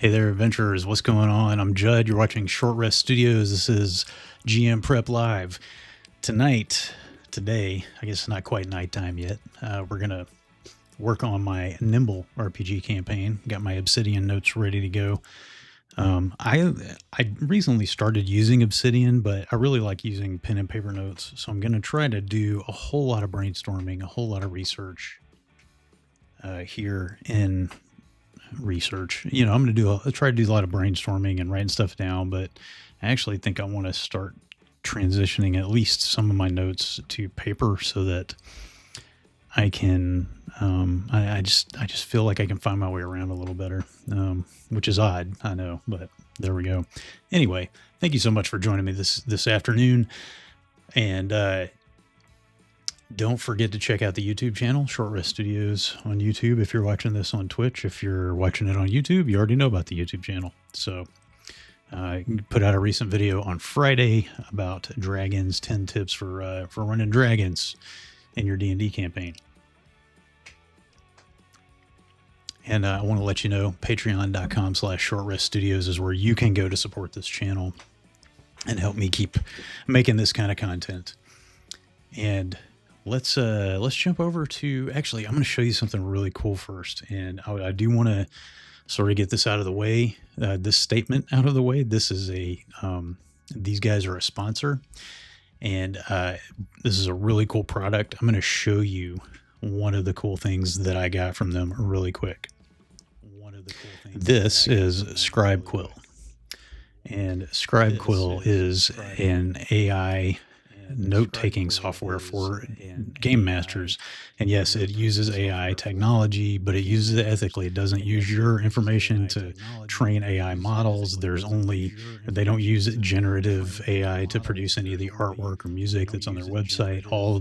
Hey there, adventurers. What's going on? I'm Judd. You're watching Short Rest Studios. This is GM Prep Live. Today, I guess it's not quite nighttime yet. We're going to work on my Nimble RPG campaign. Got my Obsidian notes ready to go. I recently started using Obsidian, but I really like using pen and paper notes. So I'm going to try to do a whole lot of brainstorming, a whole lot of research here in research. I'm going to try to do a lot of brainstorming and writing stuff down, but I actually think I want to start transitioning at least some of my notes to paper so that I can, I just feel like I can find my way around a little better, which is odd, I know, but there we go. Anyway, thank you so much for joining me this afternoon. And, don't forget to check out the YouTube channel, Short Rest Studios on YouTube. If you're watching this on Twitch, if you're watching it on YouTube, you already know about the YouTube channel. So put out a recent video on Friday about dragons, 10 tips for running dragons in your D&D campaign. And I want to let you know, patreon.com/shortreststudios is where you can go to support this channel and help me keep making this kind of content. And let's jump over to, actually, I'm going to show you something really cool first. And I do want to sort of get this out of the way, this statement out of the way. This is these guys are a sponsor, and this is a really cool product. I'm going to show you one of the cool things that I got from them really quick. This is ScribeQuill, and ScribeQuill is an AI note-taking software for game masters. And yes, it uses AI technology, but it uses it ethically. It doesn't use your information to train AI models. They don't use generative AI to produce any of the artwork or music that's on their website. All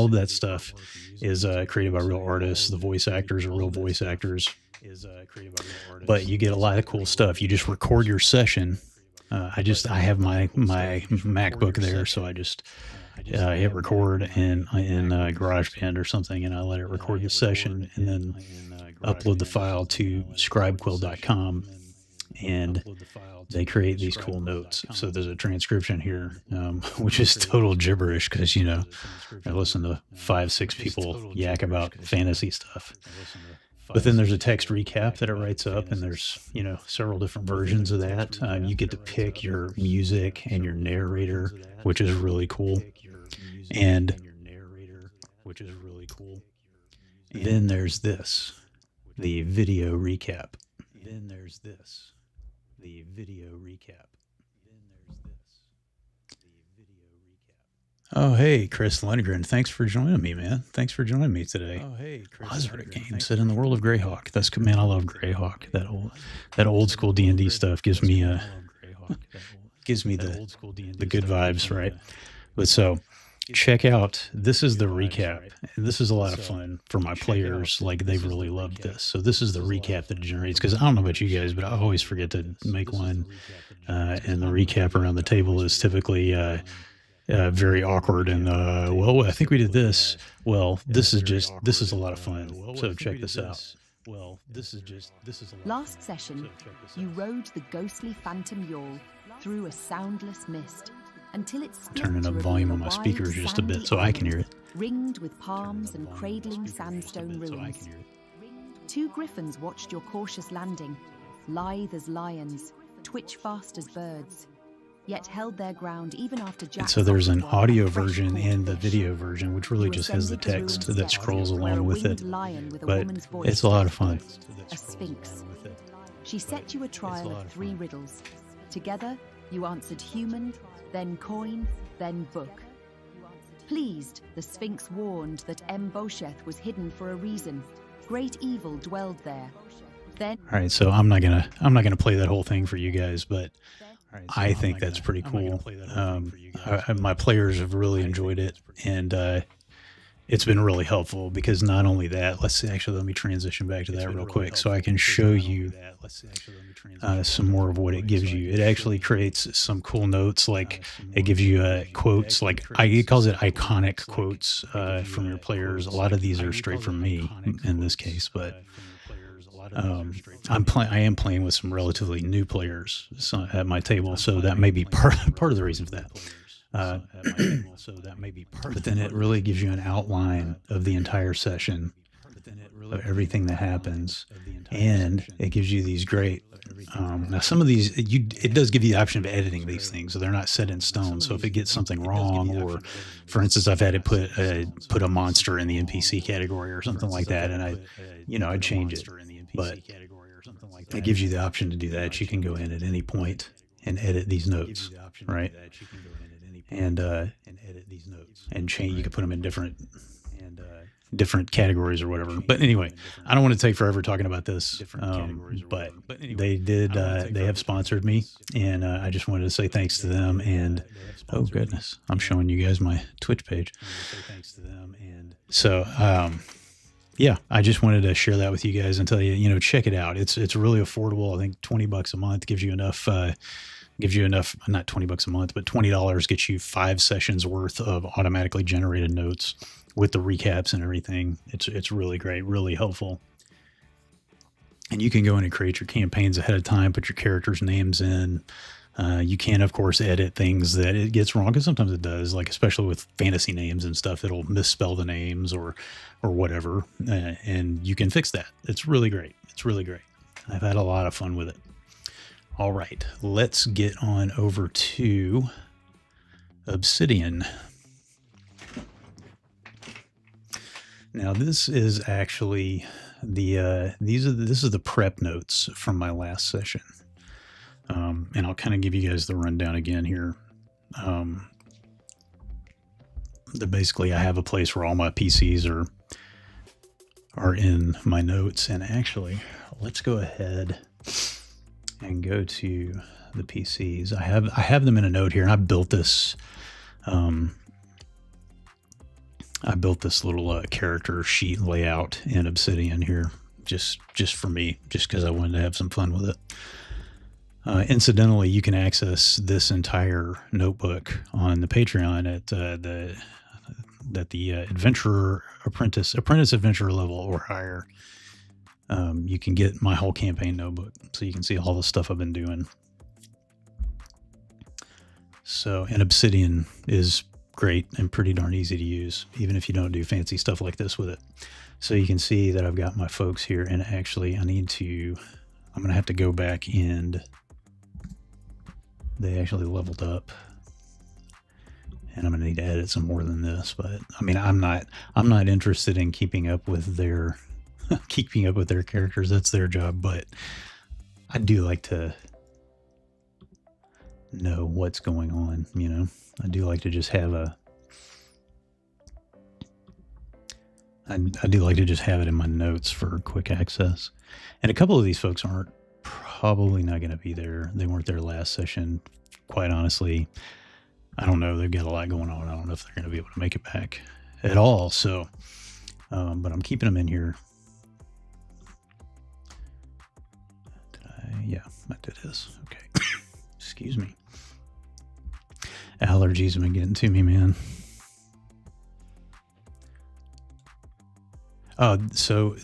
of that stuff is created by real artists. The voice actors are real voice actors. But you get a lot of cool stuff. You just record your session. I have my MacBook there, so I just hit record in GarageBand or something, and I let it record the session, and then upload the file to scribequill.com, and they create these cool notes. So there's a transcription here, which is total gibberish because, I listen to 5-6 people yak about fantasy stuff. But then there's a text recap that it writes up, and there's, several different versions of that. You get to pick your music and your narrator, which is really cool. And then there's this, the video recap. Oh, hey, Chris Lundgren. Thanks for joining me, man. Thanks for joining me today. Oh, hey, Chris. Buzzard game set in the world of Greyhawk. Man, I love Greyhawk. That old school D&D stuff gives me the good vibes, right? But so check out, this is the recap. And this is a lot of fun for my players. Like, they've really loved this. So this is the recap that it generates, because I don't know about you guys, but I always forget to make one. And the recap around the table is typically very awkward, and well, I think we did this. Well, this is a lot of fun. So check this out. Last session, you rode the ghostly phantom yawl through a soundless mist until it split Turning up to volume reveal on my a speakers wide, just a bit sandy so I can island, hear it. ringed with palms and cradling sandstone ruins. 2 griffins watched your cautious landing, lithe as lions, twitch fast as birds, yet held their ground even after Jack. And so there's an audio version and the video version, which really just has the text that scrolls along with it. But it's a lot of fun. A sphinx. She set you a trial of 3 riddles. Together, you answered human, then coin, then book. Pleased, the Sphinx warned that Mbosheth was hidden for a reason. Great evil dwelled there. Then, all right, so I'm not gonna play that whole thing for you guys, but I think that's pretty cool. My players have really enjoyed it, and it's been really helpful because not only that, let me transition back to that real quick so I can show you some more of what it gives you. It actually creates some cool notes, like it gives you quotes, like it calls it iconic quotes from your players. A lot of these are straight from me in this case, but I am playing with some relatively new players at my table, so that may be part of the reason for that. But then it really gives you an outline of the entire session, of everything that happens, and it gives you these great. Now, some of these, it does give you the option of editing these things, so they're not set in stone. So if it gets something wrong, or, for instance, I've had it put a monster in the NPC category or something like that, and I'd change it. But it gives you the option to do that. You can go in at any point and edit these notes, right? And change. You can put them in different categories or whatever. But anyway, I don't want to take forever talking about this. But they have sponsored me, and I just wanted to say thanks to them. And oh goodness, I'm showing you guys my Twitch page. So yeah, I just wanted to share that with you guys and tell you, check it out. It's really affordable. I think $20 a month gives you enough. Not $20 a month, but $20 gets you 5 sessions worth of automatically generated notes with the recaps and everything. It's really great, really helpful. And you can go in and create your campaigns ahead of time, put your characters' names in. You can, of course, edit things that it gets wrong, because sometimes it does, like especially with fantasy names and stuff, it'll misspell the names or whatever, and you can fix that. It's really great. It's really great. I've had a lot of fun with it. All right, let's get on over to Obsidian. Now, this is actually this is the prep notes from my last session. And I'll kind of give you guys the rundown again here. Basically, I have a place where all my PCs are in my notes. And actually, let's go ahead and go to the PCs. I have them in a note here, and I built this. I built this little character sheet layout in Obsidian here, just for me, just because I wanted to have some fun with it. Incidentally, you can access this entire notebook on the Patreon at the apprentice adventurer level or higher. You can get my whole campaign notebook, so you can see all the stuff I've been doing. So, and Obsidian is great and pretty darn easy to use, even if you don't do fancy stuff like this with it. So you can see that I've got my folks here, and actually I'm going to have to go back, and they actually leveled up, and I'm going to need to edit some more than this. But I mean, I'm not interested in keeping up with their characters. That's their job. But I do like to know what's going on. I do like to just have I do like to just have it in my notes for quick access. And a couple of these folks aren't probably not going to be there. They weren't there last session. Quite honestly, I don't know. They've got a lot going on. I don't know if they're going to be able to make it back at all. So, but I'm keeping them in here. Yeah, I did this. Okay. Excuse me. Allergies have been getting to me, man. So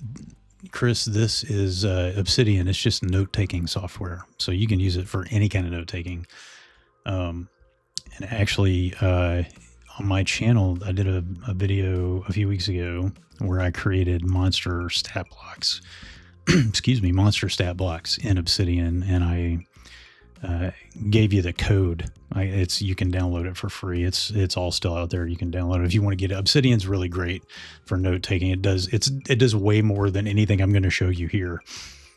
Chris, this is Obsidian. It's just note-taking software, so you can use it for any kind of note-taking. And actually, on my channel, I did a video a few weeks ago where I created monster stat blocks. Excuse me, monster stat blocks in Obsidian, and I gave you the code. You can download it for free. It's all still out there. You can download it if you want to get it. Obsidian's really great for note taking. It does way more than anything I'm going to show you here.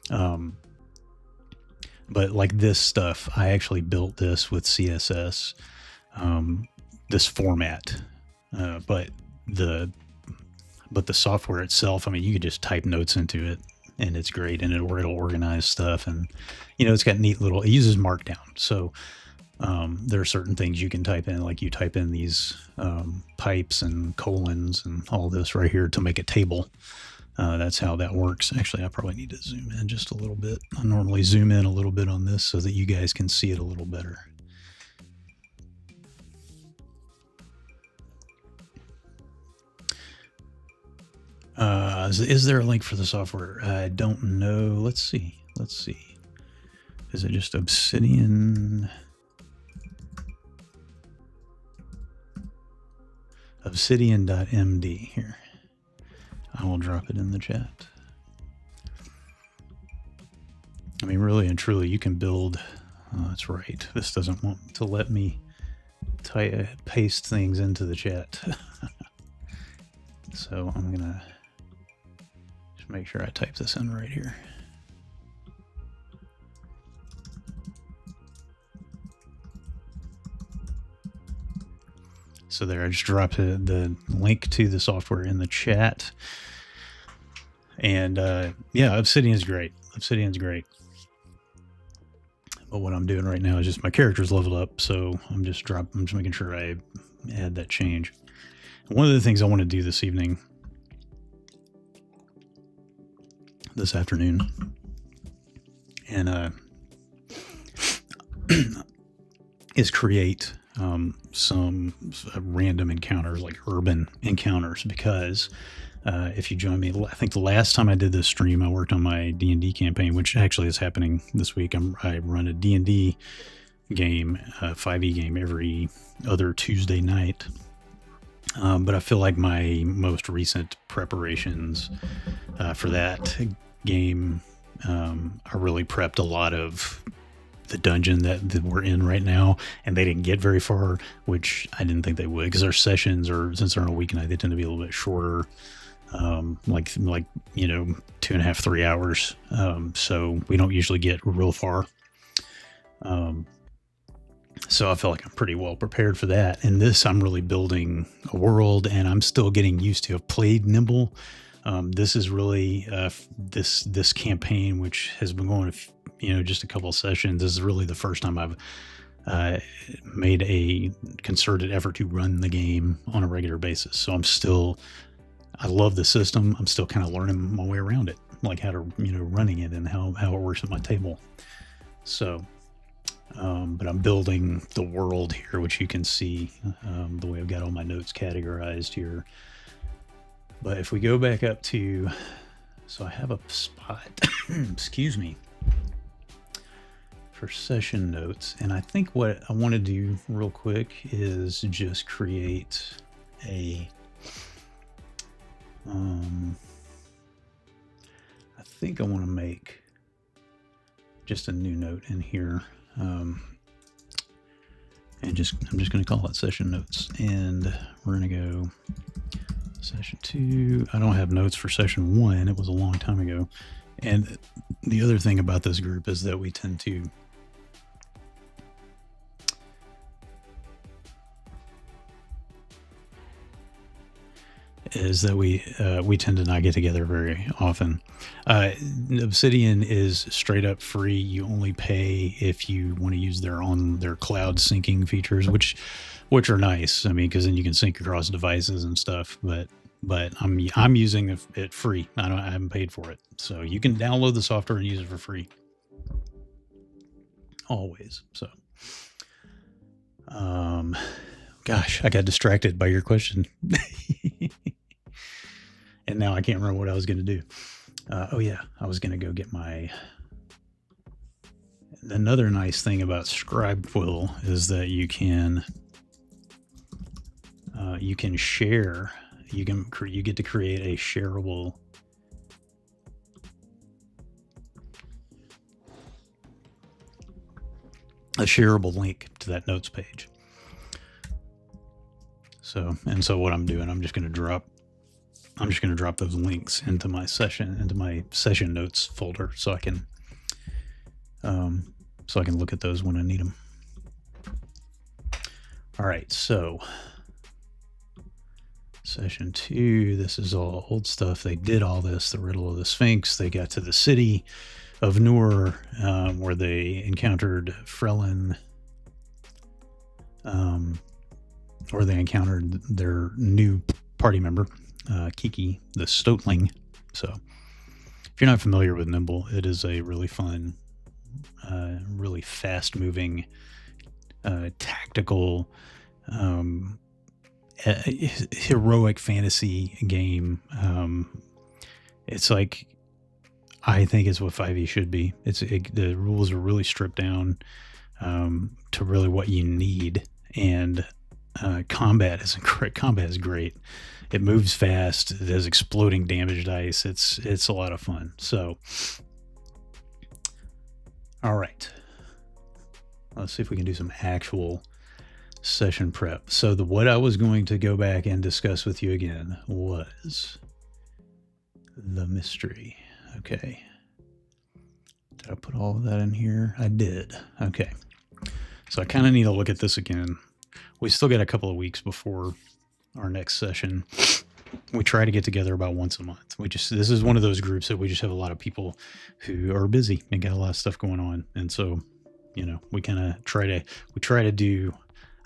But like this stuff, I actually built this with CSS, this format. But the software itself, I mean, you could just type notes into it, and it's great, and it'll organize stuff, and it's got neat little. It uses Markdown, so there are certain things you can type in, like you type in these pipes and colons and all this right here to make a table. That's how that works. Actually, I probably need to zoom in just a little bit. I normally zoom in a little bit on this so that you guys can see it a little better. Is there a link for the software? I don't know. Let's see. Is it just Obsidian? Obsidian.md here. I will drop it in the chat. I mean, really and truly, you can build. That's right. This doesn't want to let me paste things into the chat. So I'm going to just make sure I type this in right here. So there, I just dropped the link to the software in the chat. And yeah, Obsidian's great. But what I'm doing right now is just my character's leveled up, so I'm just making sure I add that change. One of the things I want to do this afternoon, and is create some random encounters, like urban encounters, because if you join me, I think the last time I did this stream, I worked on my D&D campaign, which actually is happening this week. I run a D&D game, a 5e game, every other Tuesday night. But I feel like my most recent preparations for that game, I really prepped a lot of the dungeon that we're in right now, and they didn't get very far, which I didn't think they would, because our sessions since they're on a weeknight, they tend to be a little bit shorter, like 2.5, 3 hours. So we don't usually get real far. So I feel like I'm pretty well prepared for that. And this, I'm really building a world, and I'm still getting used to. I've played Nimble. This is really this campaign, which has been going, just a couple of sessions. This is really the first time I've made a concerted effort to run the game on a regular basis. So I love the system. I'm still kind of learning my way around it, like how to, running it and how it works at my table. So, but I'm building the world here, which you can see the way I've got all my notes categorized here. But if we go back up to, so I have a spot, excuse me, for session notes. And I think what I want to do real quick is just create I think I want to make just a new note in here. And I'm just going to call it session notes, and we're going to go session 2. I don't have notes for session 1. It was a long time ago. And the other thing about this group is that we tend to we tend to not get together very often. Obsidian is straight up free. You only pay if you want to use their cloud syncing features, which are nice. I mean, because then you can sync across devices and stuff. But I'm using it free. I haven't paid for it, so you can download the software and use it for free. Always. So, gosh, I got distracted by your question. And now I can't remember what I was going to do. Oh yeah, I was going to go get another nice thing about Scribe Quill is that you can share, you get to create a shareable link to that notes page. So what I'm doing, I'm just going to drop those links into my session notes folder, so I can look at those when I need them. All right, so session 2, this is all old stuff. They did all this, the riddle of the Sphinx. They got to the city of Nur, where they encountered Frelin, or they encountered their new party member, Kiki, the Stoatling. So if you're not familiar with Nimble, it is a really fun, really fast-moving, tactical, heroic fantasy game. it's like, I think it's what 5e should be. The rules are really stripped down to really what you need, and combat is great. It moves fast. It has exploding damage dice. It's a lot of fun. So, all right, let's see if we can do some actual session prep. So what I was going to go back and discuss with you again was the mystery. Okay. Did I put all of that in here? I did. Okay. So I kind of need to look at this again. We still got a couple of weeks before our next session. We try to get together about once a month. This is one of those groups that we just have a lot of people who are busy and got a lot of stuff going on. And so, we kind of try to do,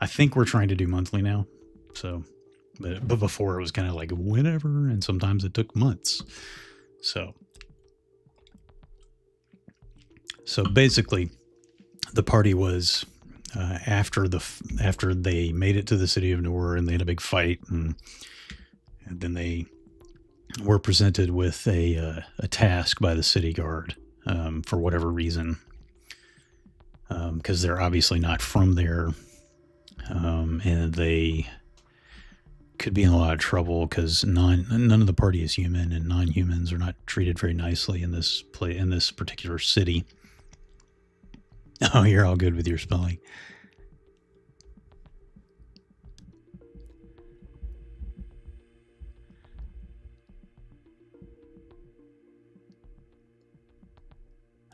I think we're trying to do monthly now. So, but before it was kind of like whenever, and sometimes it took months. So basically the party was, after they made it to the city of Noor and they had a big fight, and then they were presented with a task by the city guard, for whatever reason, because they're obviously not from there, and they could be in a lot of trouble because none of the party is human, and non-humans are not treated very nicely in this particular city. Oh, you're all good with your spelling.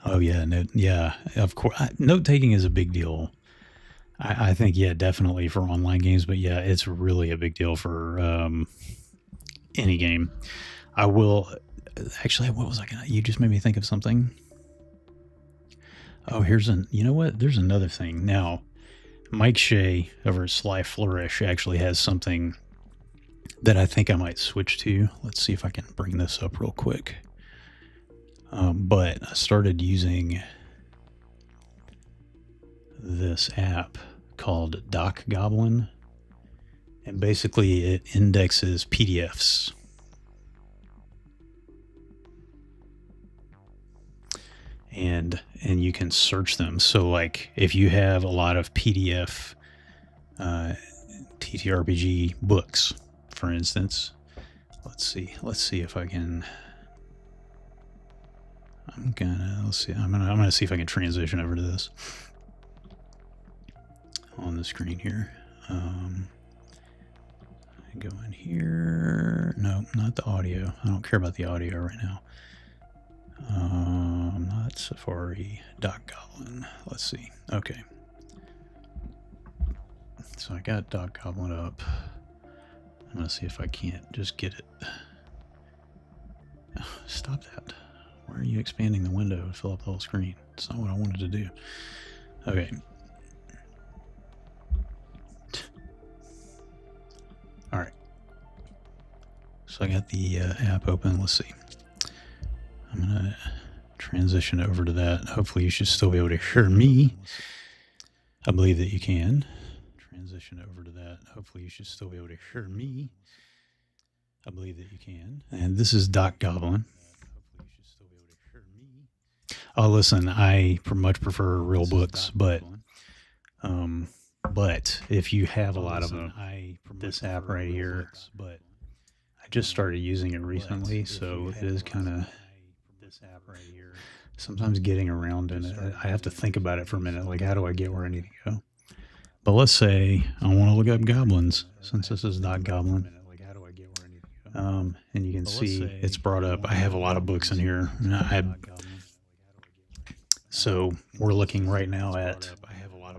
Oh yeah, of course. Note taking is a big deal. I think, yeah, definitely for online games, but yeah, it's really a big deal for any game. I will actually. What was I gonna? You just made me think of something. Oh, you know what? There's another thing. Now, Mike Shea over at Sly Flourish actually has something that I think I might switch to. Let's see if I can bring this up real quick. But I started using this app called Doc Goblin, and basically it indexes PDFs. And you can search them. So like if you have a lot of PDF TTRPG books, for instance, let's see if I can. I'm gonna see if I can transition over to this on the screen here. Go in here. No, not the audio. I don't care about the audio right now. Not Safari. Doc Goblin. Let's see. Okay. So I got Doc Goblin up. I'm gonna see if I can't just get it. Oh, stop that. Why are you expanding the window to fill up the whole screen? It's not what I wanted to do. Okay. All right. So I got the app open. Let's see. I'm going to transition over to that. Hopefully you should still be able to hear me. I believe that you can. Transition over to that. Hopefully you should still be able to hear me. I believe that you can. And this is Doc Goblin. Oh, listen, I much prefer real books, but if you have a lot of them, this app right here, but I just started using it recently, so it is kind of sometimes getting around in it. I have to think about it for a minute, like how do I get where I need to go? But let's say I want to look up goblins, since this is Doc Goblin. And you can see it's brought up. I have a lot of books in here. So we're looking right now at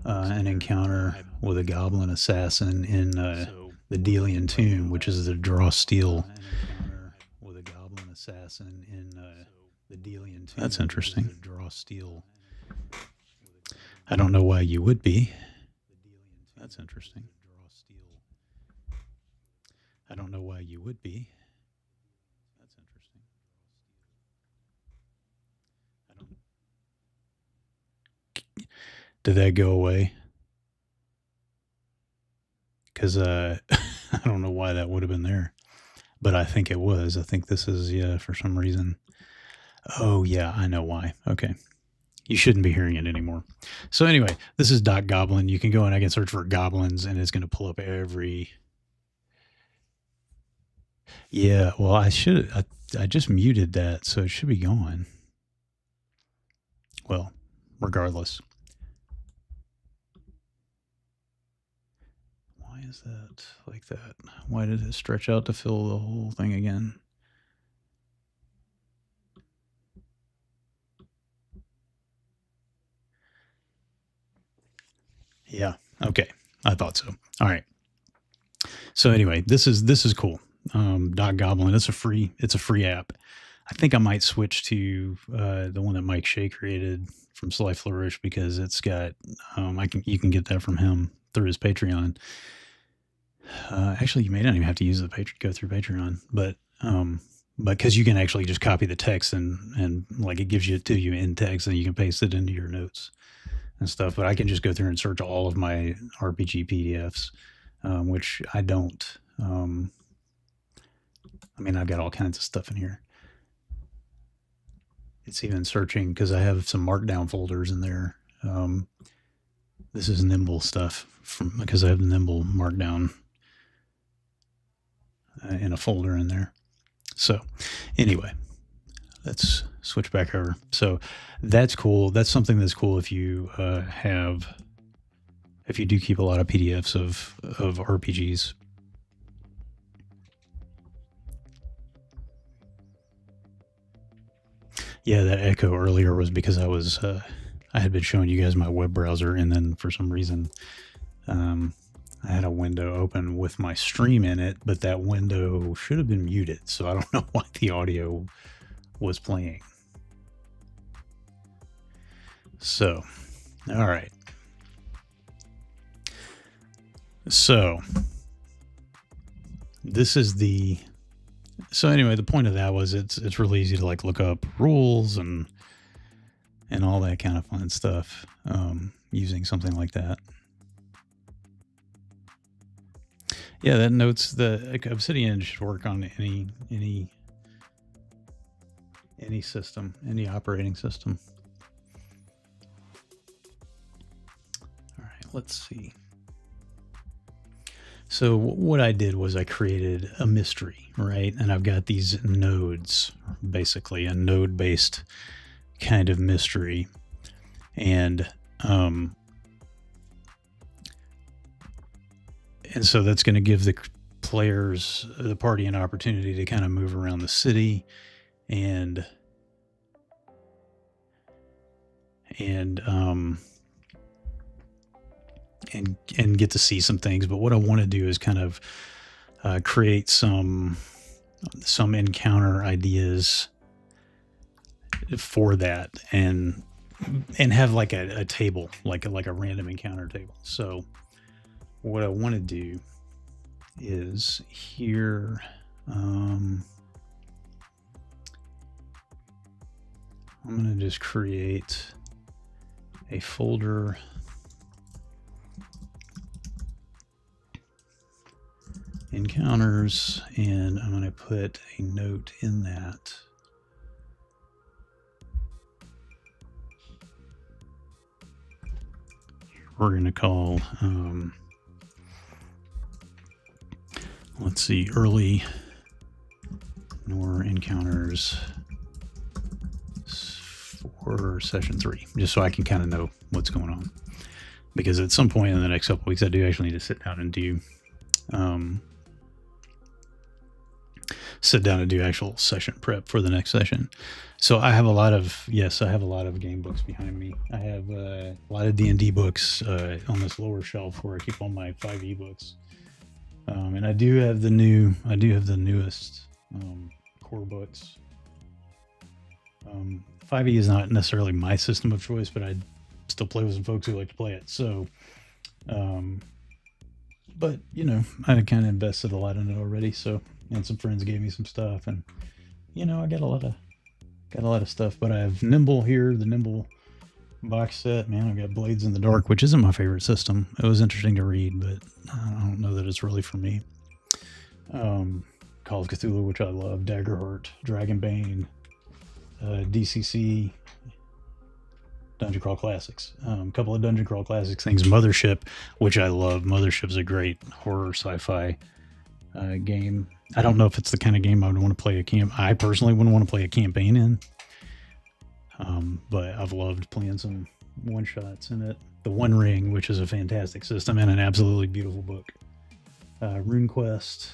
an encounter with a goblin assassin in the Delian Tomb, which is the Draw Steel. That's interesting. I don't know why you would be. That's interesting. I don't know why you would be. That's interesting. Did that go away? Because I don't know why that would have been there. but I think it was. I think this is, yeah, for some reason. Oh, yeah, I know why. Okay. You shouldn't be hearing it anymore. So anyway, this is .goblin. You can go and I can search for goblins, and it's going to pull up every... Yeah, well, I just muted that, so it should be gone. Well, regardless. Why is that like that? Why did it stretch out to fill the whole thing again? Yeah, okay. I thought so. All right. So anyway, this is cool. .goblin. It's a free app. I think I might switch to the one that Mike Shea created from Sly Flourish, because it's got you can get that from him through his Patreon. Actually, you may not even have to use go through Patreon, but because you can actually just copy the text and like it gives it to you in text, and you can paste it into your notes and stuff. But I can just go through and search all of my RPG PDFs, which I don't. I mean, I've got all kinds of stuff in here. It's even searching because I have some markdown folders in there. This is Nimble stuff because I have the Nimble markdown in a folder in there. So anyway, let's switch back over. So that's cool. That's something that's cool if you if you do keep a lot of PDFs of RPGs. Yeah, that echo earlier was because I had been showing you guys my web browser, and then for some reason I had a window open with my stream in it, but that window should have been muted, so I don't know why the audio was playing. So, all right. So, this is the... So anyway, the point of that was it's really easy to like look up rules and all that kind of fun stuff using something like that. Yeah, that notes the Obsidian should work on any system, any operating system. All right, let's see. So what I did was I created a mystery, right? And I've got these nodes, basically a node-based kind of mystery. And so that's going to give the players, the party, an opportunity to kind of move around the city and get to see some things. But what I want to do is kind of create some encounter ideas for that, and have like a table, like a random encounter table. So what I want to do is here, I'm going to just create a folder encounters, and I'm going to put a note in that. We're going to call, let's see, early nor encounters for session 3, just so I can kind of know what's going on. Because at some point in the next couple weeks, I do actually need to sit down and do actual session prep for the next session. So I have a lot of game books behind me. I have a lot of D&D books on this lower shelf where I keep all my 5e books. And I do have the newest core books. 5e is not necessarily my system of choice, but I still play with some folks who like to play it. So, but you know, I kind of invested a lot in it already. So, and some friends gave me some stuff, and you know, I got a lot of stuff. But I have Nimble here, the Nimble box set. Man, I've got Blades in the Dark, which isn't my favorite system. It was interesting to read, but I don't know that it's really for me. Call of Cthulhu, which I love, Daggerheart, Dragonbane, DCC, Dungeon Crawl Classics. A couple of Dungeon Crawl Classics things. Mothership, which I love. Mothership's a great horror sci-fi game. I don't know if it's the kind of game I would want to play I personally wouldn't want to play a campaign in. But I've loved playing some one-shots in it. The One Ring, which is a fantastic system and an absolutely beautiful book. RuneQuest.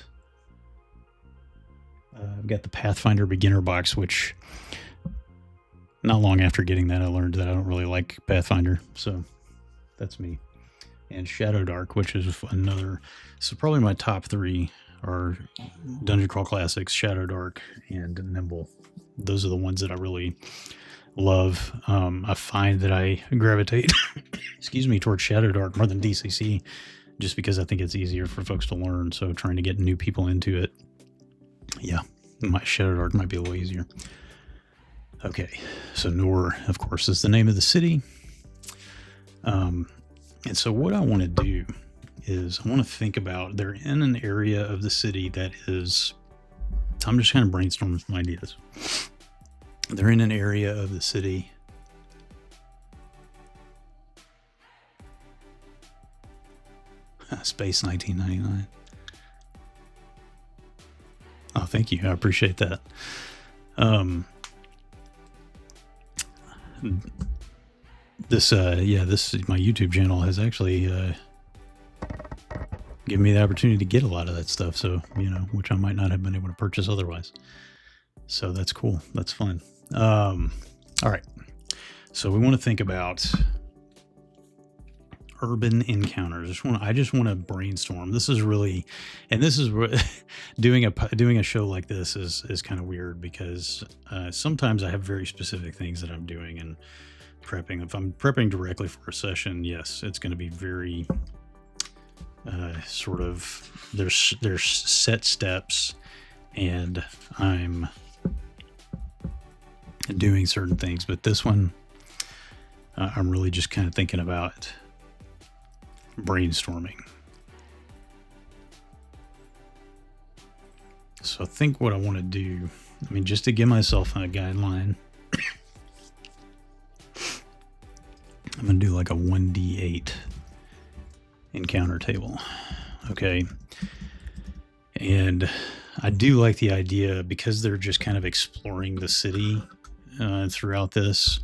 I've got the Pathfinder Beginner Box, which not long after getting that, I learned that I don't really like Pathfinder. So that's me. And Shadow Dark, which is another. So probably my top 3 are Dungeon Crawl Classics, Shadow Dark, and Nimble. Those are the ones that I really love. I find that I gravitate, towards Shadow Dark more than DCC, just because I think it's easier for folks to learn. So trying to get new people into it, yeah, my Shadow Dark might be a little easier. Okay, so Noor, of course, is the name of the city. And so what I want to do is I want to think about, they're in an area of the city that is, I'm just kind of brainstorming some ideas. They're in an area of the city Space 1999. Oh, thank you. I appreciate that. This my YouTube channel has actually given me the opportunity to get a lot of that stuff. So, which I might not have been able to purchase otherwise. So that's cool. That's fun. All right. So we want to think about urban encounters. I just want to brainstorm. This is really, and this is doing a show like this is kind of weird because sometimes I have very specific things that I'm doing and prepping. If I'm prepping directly for a session, yes, it's going to be very sort of there's set steps, and I'm doing certain things. But this one, I'm really just kind of thinking about brainstorming. So I think what I want to do, just to give myself a guideline, I'm going to do like a 1d8 encounter table. Okay. And I do like the idea, because they're just kind of exploring the city throughout this,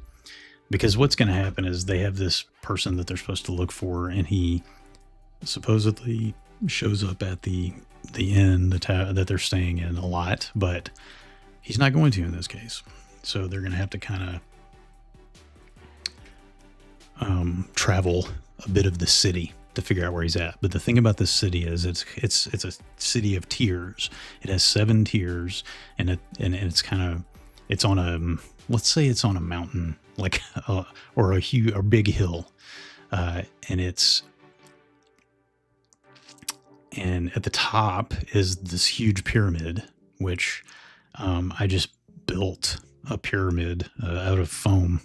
because what's going to happen is they have this person that they're supposed to look for, and he supposedly shows up at the inn that they're staying in a lot, but he's not going to in this case. So they're going to have to kind of travel a bit of the city to figure out where he's at. But the thing about this city is it's a city of tiers. It has 7 tiers, and it's kind of, it's on a, let's say it's on a mountain, like or a big hill, and at the top is this huge pyramid, which I just built a pyramid out of foam,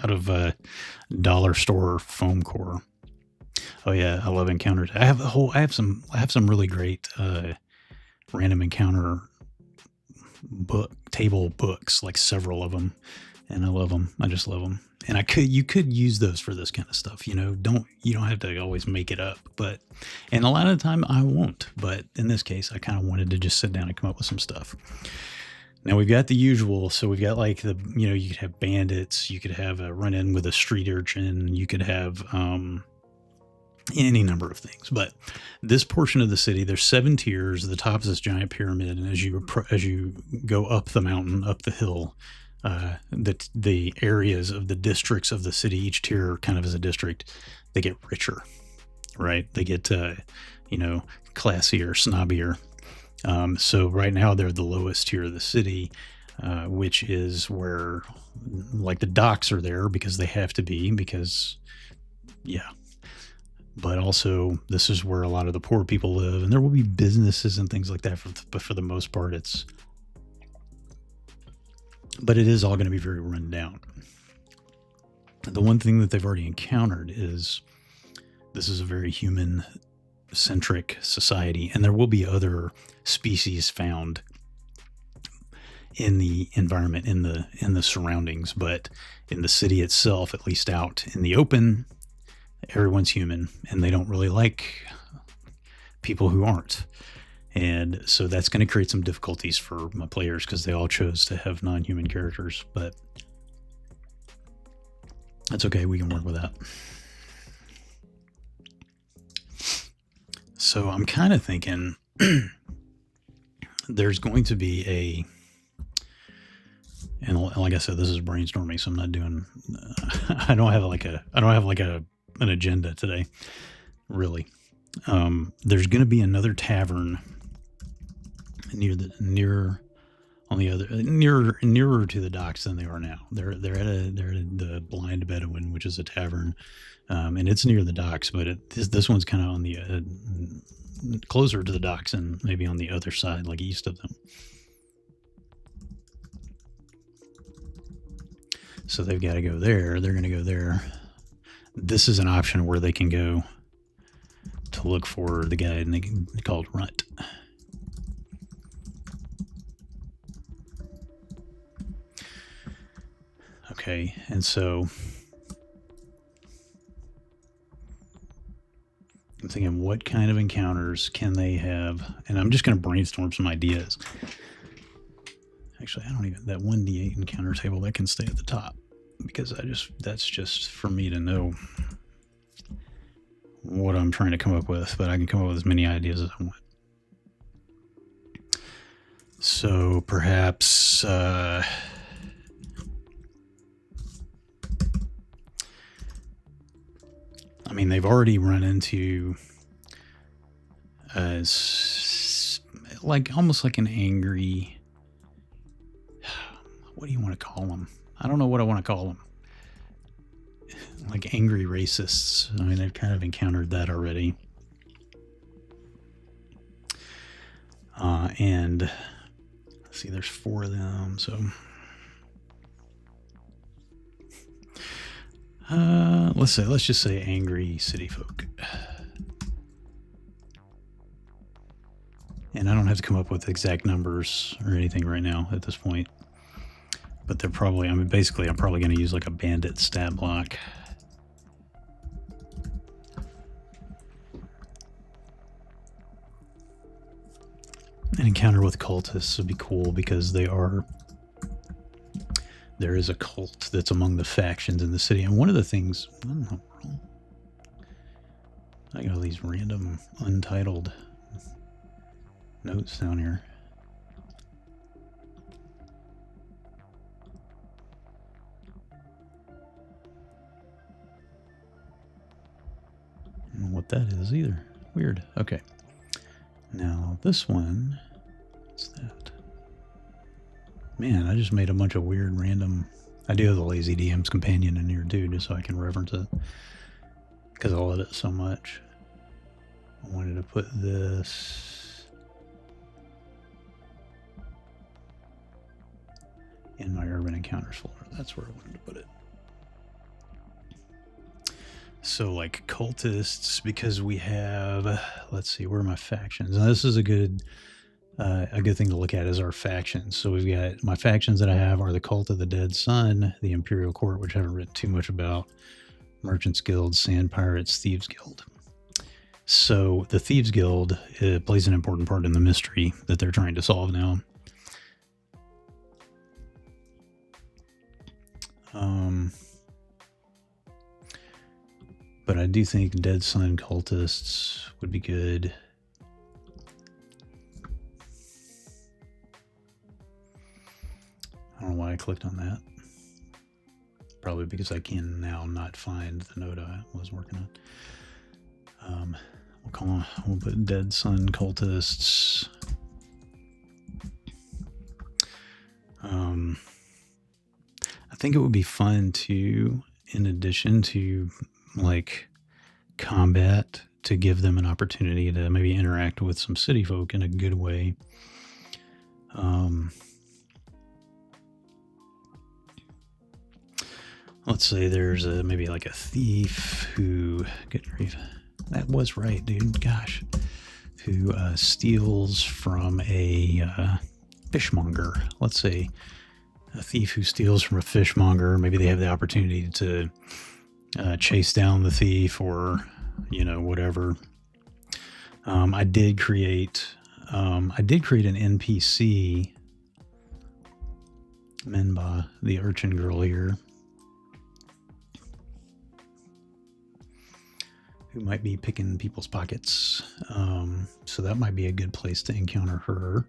out of dollar store foam core. Oh yeah, I love encounters. I have some really great random encounter table books, like several of them, and I love them. I just love them. And you could use those for this kind of stuff. You don't have to always make it up, and a lot of the time I won't. But in this case, I kind of wanted to just sit down and come up with some stuff. Now we've got the usual. So we've got like you could have bandits, you could have a run-in with a street urchin, you could have any number of things. But this portion of the city, there's 7 tiers. The top is this giant pyramid, and as you go up the mountain, up the hill, the areas of the districts of the city, each tier kind of is a district, they get richer, right? They get classier, snobbier. So right now they're the lowest tier of the city, which is where like the docks are there because they have to be, because but also this is where a lot of the poor people live, and there will be businesses and things like that, but for the most part but it is all going to be very run down. The one thing that they've already encountered is this is a very human centric society, and there will be other species found in the environment, in the surroundings, but in the city itself, at least out in the open, everyone's human, and they don't really like people who aren't. And so that's going to create some difficulties for my players because they all chose to have non-human characters, but that's okay. We can work with that. So I'm kind of thinking there's going to be and like I said, this is brainstorming, so I'm not doing, I don't have an agenda today, really. There's going to be another tavern nearer to the docks than they are now. They're at the Blind Bedouin, which is a tavern, and it's near the docks, but this one's kind of on the closer to the docks and maybe on the other side, like east of them. So they've got to go there. They're going to go there. This is an option where they can go to look for the guy called Runt. Okay, and so I'm thinking, what kind of encounters can they have? And I'm just going to brainstorm some ideas. Actually, I don't even, that 1d8 encounter table, that can stay at the top, because that's just for me to know what I'm trying to come up with, but I can come up with as many ideas as I want. So perhaps, I mean, they've already run into almost like an angry, what do you want to call them? I don't know what I want to call them. Like angry racists. I mean, they've kind of encountered that already. And let's see, there's 4 of them. So let's just say angry city folk. And I don't have to come up with exact numbers or anything right now at this point. But they're probably, I'm probably going to use like a bandit stat block. An encounter with cultists would be cool because there is a cult that's among the factions in the city. And one of the things, I don't know, I got all these random untitled notes down here. I don't know what that is either. Weird. Okay. Now this one, what's that? Man, I just made a bunch of weird random. I do have the Lazy DM's companion in here too, just so I can reference it, because I love it so much. I wanted to put this in my Urban Encounters folder. That's where I wanted to put it. So like cultists, because we have, let's see, where are my factions? Now this is a good thing to look at is our factions. So we've got, my factions that I have are the Cult of the Dead Sun, the Imperial Court, which I haven't written too much about, Merchants Guild, Sand Pirates, Thieves Guild. So the Thieves Guild plays an important part in the mystery that they're trying to solve now. But I do think Dead Sun cultists would be good. I don't know why I clicked on that. Probably because I can now not find the note I was working on. We'll put Dead Sun cultists. I think it would be fun to, in addition to like combat, to give them an opportunity to maybe interact with some city folk in a good way. Let's say there's maybe like a thief who, good grief, That was right, dude. Gosh. Who steals from a fishmonger. Let's say a thief who steals from a fishmonger. Maybe they have the opportunity to chase down the thief, or whatever. I did create an NPC, Menba, the urchin girl here, who might be picking people's pockets. So that might be a good place to encounter her.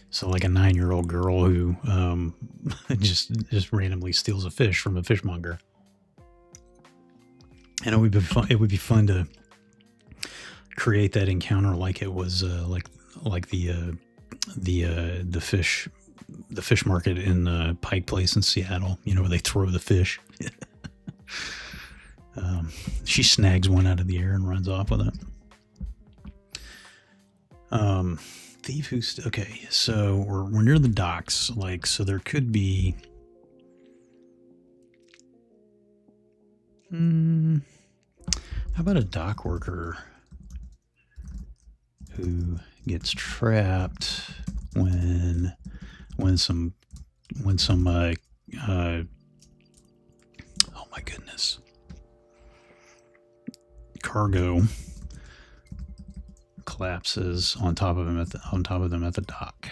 So like a 9-year-old girl who just randomly steals a fish from a fishmonger. And it would be fun to create that encounter like it was like the fish market in Pike Place in Seattle, where they throw the fish. She snags one out of the air and runs off with it. Thief who's okay, so we're near the docks, so there could be how about a dock worker who gets trapped when some oh my goodness, cargo collapses on top of them at the dock.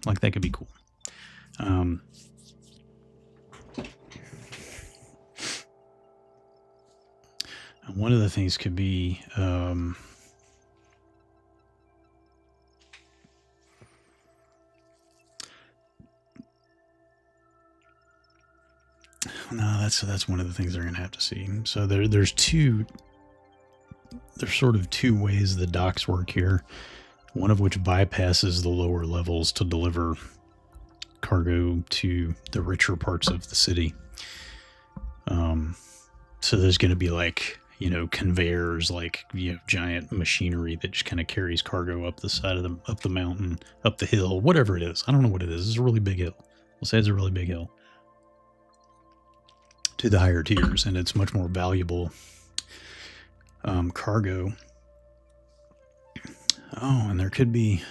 Like that could be cool. One of the things could be no, that's one of the things they're going to have to see. So there's sort of two ways the docks work here. One of which bypasses the lower levels to deliver cargo to the richer parts of the city. So there's going to be conveyors, giant machinery that just kind of carries cargo up the side of up the mountain, up the hill, whatever it is. I don't know what it is. It's a really big hill. We'll say it's a really big hill to the higher tiers, and it's much more valuable cargo. Oh, and there could be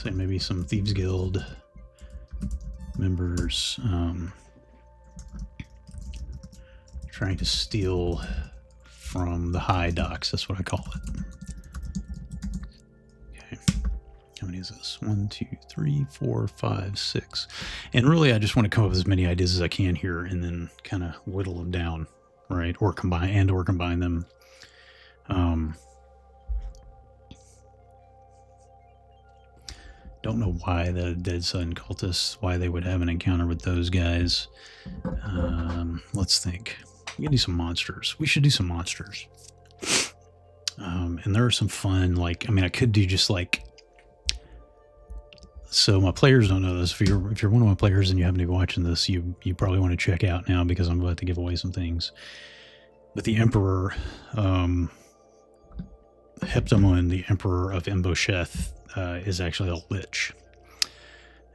say maybe some Thieves Guild members trying to steal from the high docks. That's what I call it. Okay. How many is this? 1, 2, 3, 4, 5, 6. And really, I just want to come up with as many ideas as I can here and then kind of whittle them down, right? Or combine them. Don't know why the Dead Sun cultists, why they would have an encounter with those guys. Let's think. We can do some monsters. We should do some monsters. And there are some fun, I could do just so my players don't know this. If you're one of my players and you happen to be watching this, you probably want to check out now because I'm about to give away some things. But the Emperor, Heptamon, the Emperor of Embosheth, is actually a lich.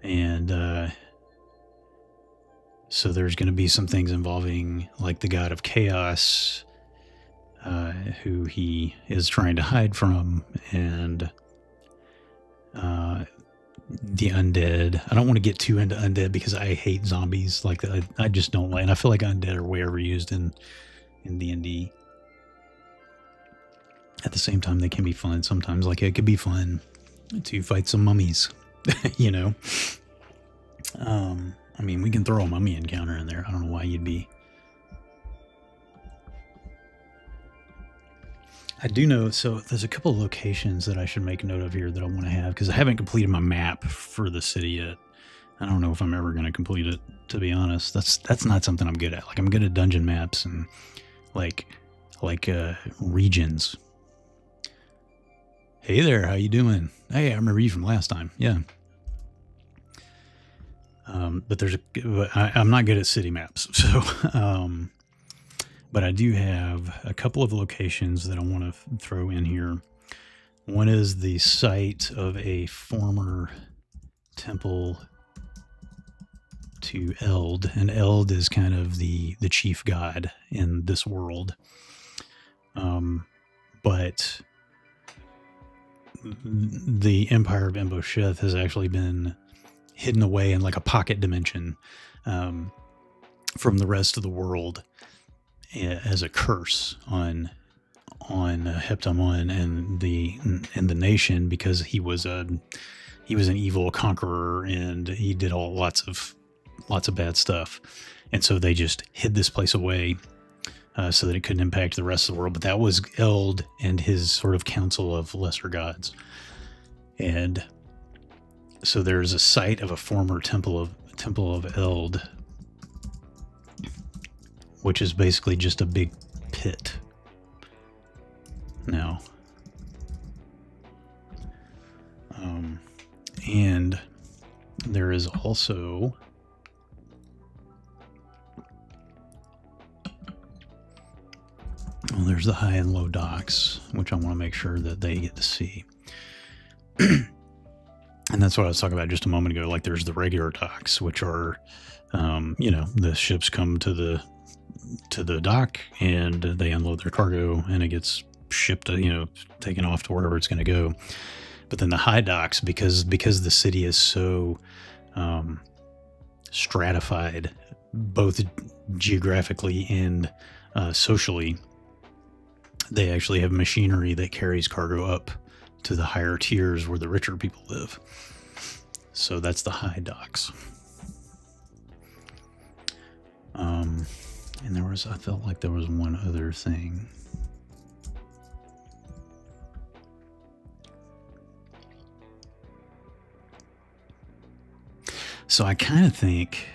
And so there's going to be some things involving the god of chaos, who he is trying to hide from, and the undead. I don't want to get too into undead because I hate zombies. I just don't like, and I feel like undead are way overused in D&D. At the same time, they can be fun sometimes. It could be fun to fight some mummies, we can throw a mummy encounter in there. I don't know why you'd be. I do know, so there's a couple of locations that I should make note of here that I want to have, because I haven't completed my map for the city yet. I don't know if I'm ever going to complete it, to be honest. That's not something I'm good at. I'm good at dungeon maps and regions. Hey there, how you doing? Hey, I remember you from last time. Yeah. But I'm not good at city maps, so but I do have a couple of locations that I want to throw in here. One is the site of a former temple to Eld, and Eld is kind of the chief god in this world. But the Empire of Embosheth has actually been hidden away in like a pocket dimension from the rest of the world as a curse on Heptamon and the nation, because he was an evil conqueror and he did lots of bad stuff, and so they just hid this place away so that it couldn't impact the rest of the world. But that was Eld and his sort of council of lesser gods, and so there's a site of a former temple of Eld, which is basically just a big pit now. And there is also there's the high and low docks, which I want to make sure that they get to see. And that's what I was talking about just a moment ago. Like, there's the regular docks, which are, the ships come to the dock and they unload their cargo and it gets shipped, taken off to wherever it's going to go. But then the high docks, because the city is so stratified, both geographically and socially, they actually have machinery that carries cargo up to the higher tiers where the richer people live. So that's the high docks. And I felt like there was one other thing. So I kind of think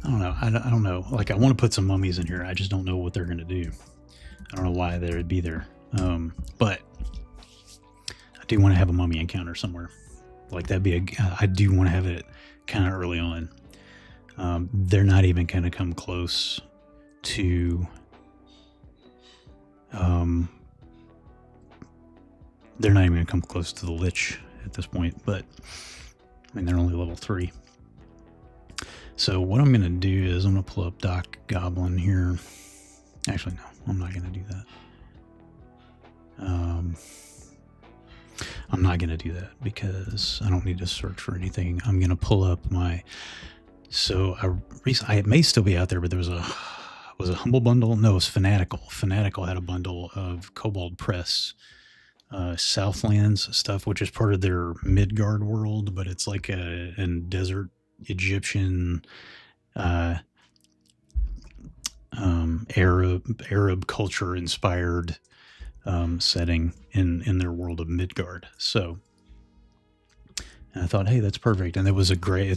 I don't know. I don't know. Like, I want to put some mummies in here. I just don't know what they're going to do. I don't know why they would be there. But I do want to have a mummy encounter somewhere. Like, I do want to have it kind of early on. They're not even going to come close to, they're not even going to come close to the Lich at this point, but I mean, they're only level 3. So what I'm going to do is I'm going to pull up Doc Goblin here. Actually, no, I'm not going to do that. I'm not going to do that because I don't need to search for anything. I'm going to pull up my... So it may still be out there, but there was a Humble Bundle? No, it was Fanatical. Fanatical had a bundle of Kobold Press Southlands stuff, which is part of their Midgard world, but it's like a desert Egyptian Arab culture inspired setting in their world of Midgard. So, and I thought, hey, that's perfect. And it's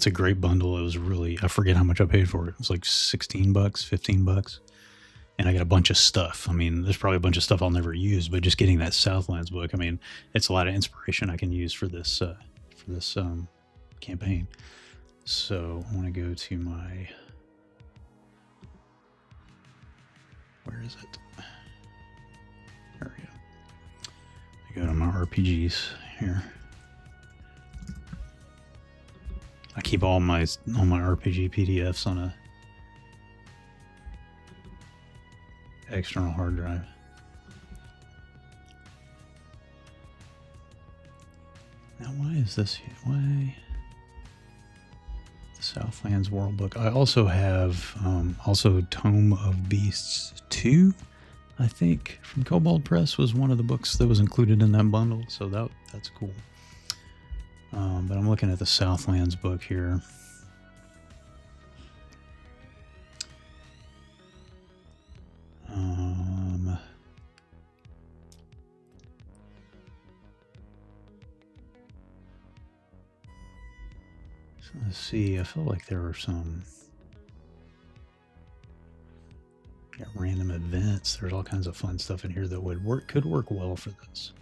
a great bundle. It was really, I forget how much I paid for it. It was like $16, $15. And I got a bunch of stuff. I mean, there's probably a bunch of stuff I'll never use, but just getting that Southlands book, I mean, it's a lot of inspiration I can use for this campaign. So I want to go to my, where is it? There we go. I go to my RPGs here. I keep all my RPG PDFs on a external hard drive. Now, why is this here? Why? The Southlands World Book. I also have Tome of Beasts 2, I think, from Kobold Press was one of the books that was included in that bundle. So that's cool. But I'm looking at the Southlands book here. So let's see. I felt like there were some. events. There's all kinds of fun stuff in here that could work well for this.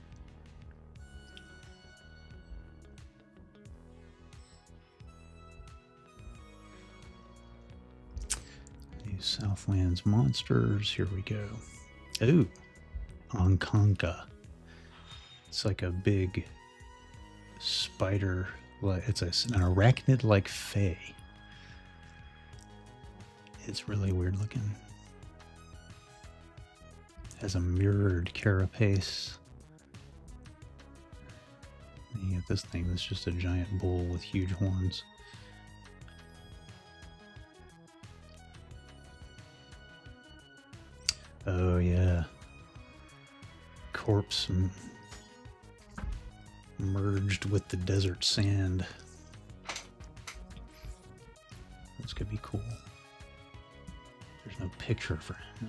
These Southlands monsters. Here we go. Ooh, Ankanka. It's like a big spider. It's an arachnid like fae. It's really weird looking. Has a mirrored carapace. And you get this thing that's just a giant bull with huge horns. Oh yeah. Corpse merged with the desert sand. This could be cool. There's no picture for him though.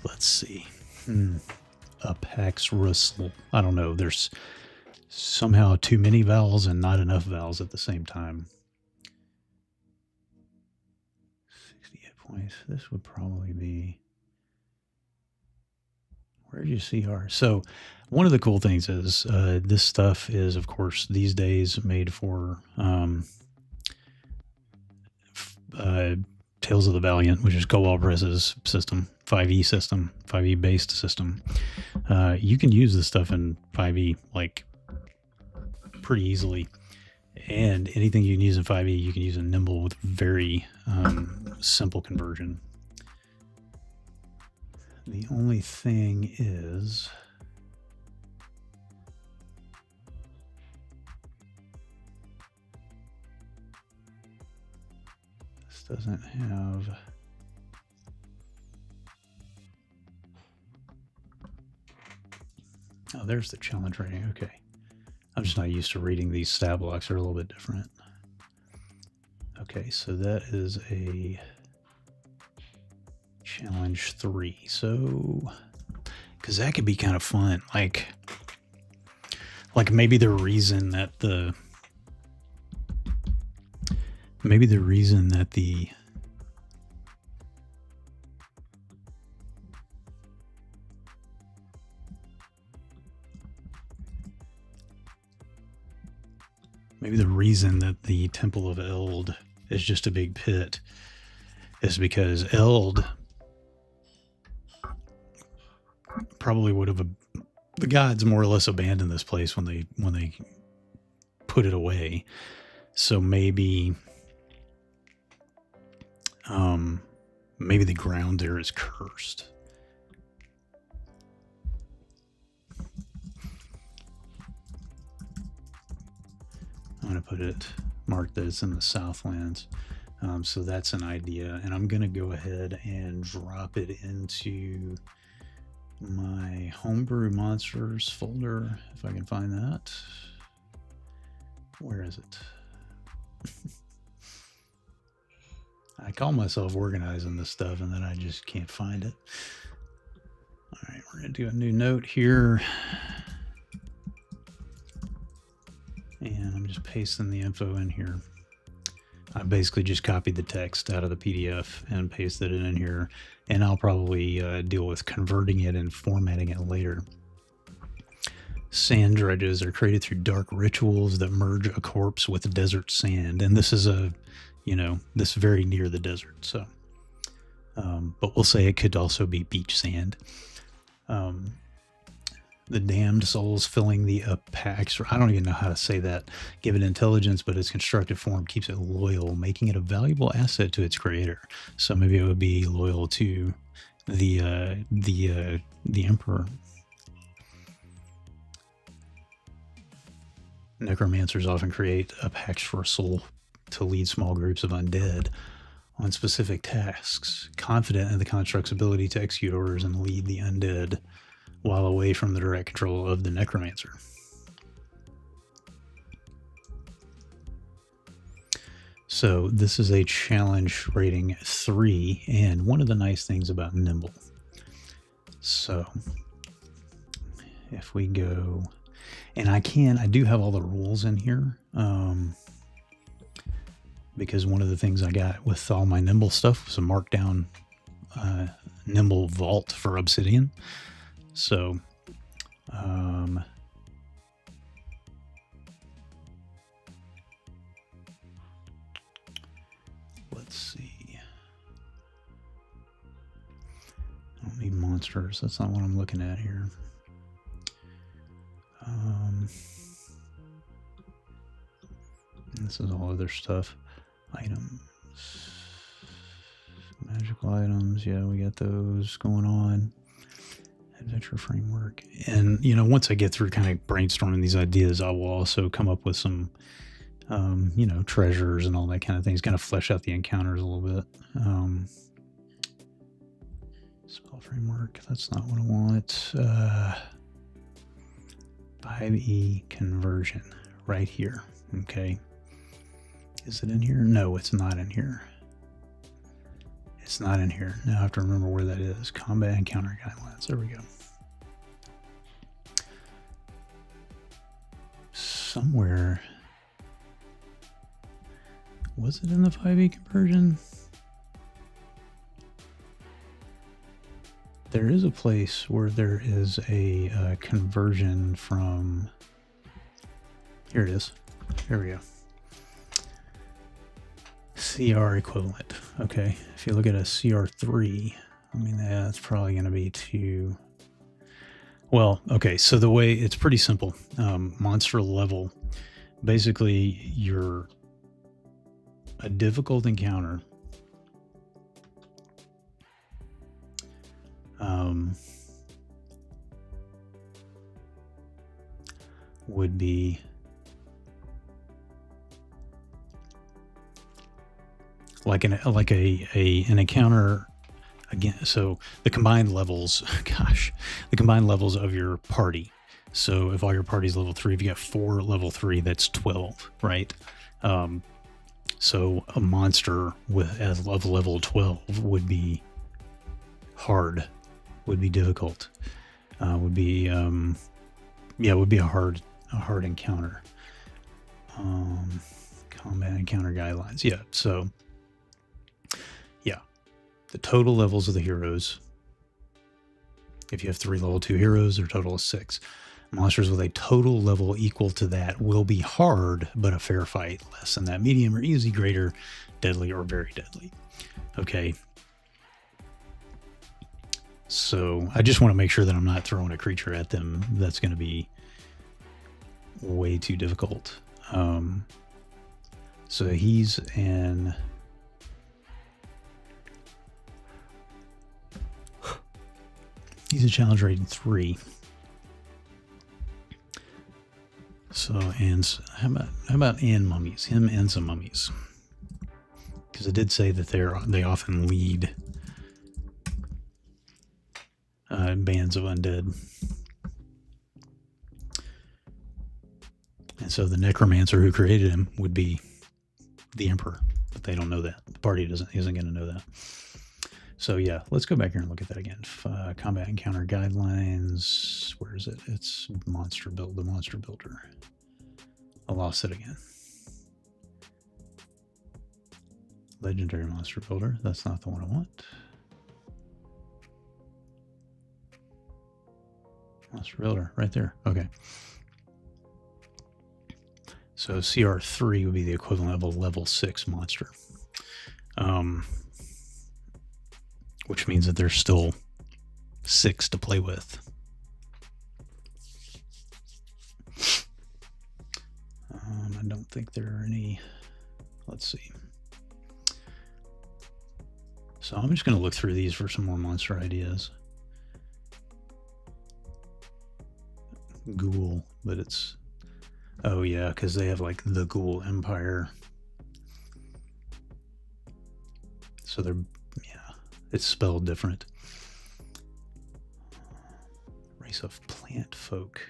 Let's see. Apax Russell. I don't know. There's somehow too many vowels and not enough vowels at the same time. 68 points. This would probably be... Where did you see her? So one of the cool things is this stuff is, of course, these days made for Tales of the Valiant, which is Cobalt Press's system, 5e system, 5e based system. You can use this stuff in 5e like pretty easily. And anything you can use in 5e, you can use in Nimble with very simple conversion. The only thing is, this doesn't have, oh, there's the challenge rating. Okay. I'm just not used to reading these stat blocks. They're a little bit different. Okay, so that is a challenge 3. So, because that could be kind of fun. Like maybe the reason that the Temple of Eld is just a big pit is because Eld probably would have, the gods more or less abandoned this place when they put it away. So maybe the ground there is cursed. I'm going to put it, mark that it's in the Southlands. So that's an idea. And I'm going to go ahead and drop it into my homebrew monsters folder, if I can find that. Where is it? I call myself organizing this stuff and then I just can't find it. All right, we're going to do a new note here. And I'm just pasting the info in here. I basically just copied the text out of the PDF and pasted it in here. And I'll probably deal with converting it and formatting it later. Sand dredges are created through dark rituals that merge a corpse with desert sand. And this is this very near the desert. So, but we'll say it could also be beach sand. The damned souls filling the Apax, I don't even know how to say that, give it intelligence, but its constructed form keeps it loyal, making it a valuable asset to its creator. So maybe it would be loyal to the Emperor. Necromancers often create Apax for a soul to lead small groups of undead on specific tasks, confident in the construct's ability to execute orders and lead the undead while away from the direct control of the necromancer. So this is a challenge rating 3, and one of the nice things about Nimble. So if we go, and I do have all the rules in here. because one of the things I got with all my Nimble stuff was a markdown Nimble vault for Obsidian. So let's see. I don't need monsters. That's not what I'm looking at here. This is all other stuff. Items. Magical items. Yeah, we got those going on. Adventure framework. And, you know, once I get through kind of brainstorming these ideas, I will also come up with some, you know, treasures and all that kind of things, kind of flesh out the encounters a little bit. Spell framework. That's not what I want. 5e conversion right here. Okay. Is it in here? No, it's not in here. It's not in here. Now I have to remember where that is. Combat encounter guidelines. There we go. Somewhere. Was it in the 5e conversion? There is a place where there is a conversion from. Here it is. Here we go. CR equivalent. Okay, if you look at a CR3, I mean, that's probably going to be too. Well, okay, so the way it's pretty simple. Monster level, basically, you're a difficult encounter. Would be like an encounter again. So the combined levels, gosh, the combined levels of your party. So if all your party's level 3, if you got 4 level 3, that's 12, right? So a monster of level 12 would be hard, would be difficult, would be would be a hard encounter. Combat encounter guidelines. Yeah. So yeah, the total levels of the heroes. If you have 3 level 2 heroes, their total is 6. Monsters with a total level equal to that will be hard, but a fair fight. Less than that, medium or easy, greater, deadly, or very deadly. Okay. So I just want to make sure that I'm not throwing a creature at them that's going to be way too difficult. So he's a challenge rating 3. So, and how about and mummies? Him and some mummies, because it did say that they often lead bands of undead. And so the necromancer who created him would be the emperor, but they don't know that. The party isn't going to know that. So yeah, let's go back here and look at that again. Combat encounter guidelines. Where is it? It's the monster builder. I lost it again. Legendary monster builder. That's not the one I want. Monster builder, right there. Okay. So CR3 would be the equivalent of a level 6 monster. Which means that there's still 6 to play with. I don't think there are any. Let's see. So I'm just going to look through these for some more monster ideas. Ghoul, but it's. Oh yeah, because they have like the Ghoul Empire. So they're, yeah, it's spelled different. Race of plant folk.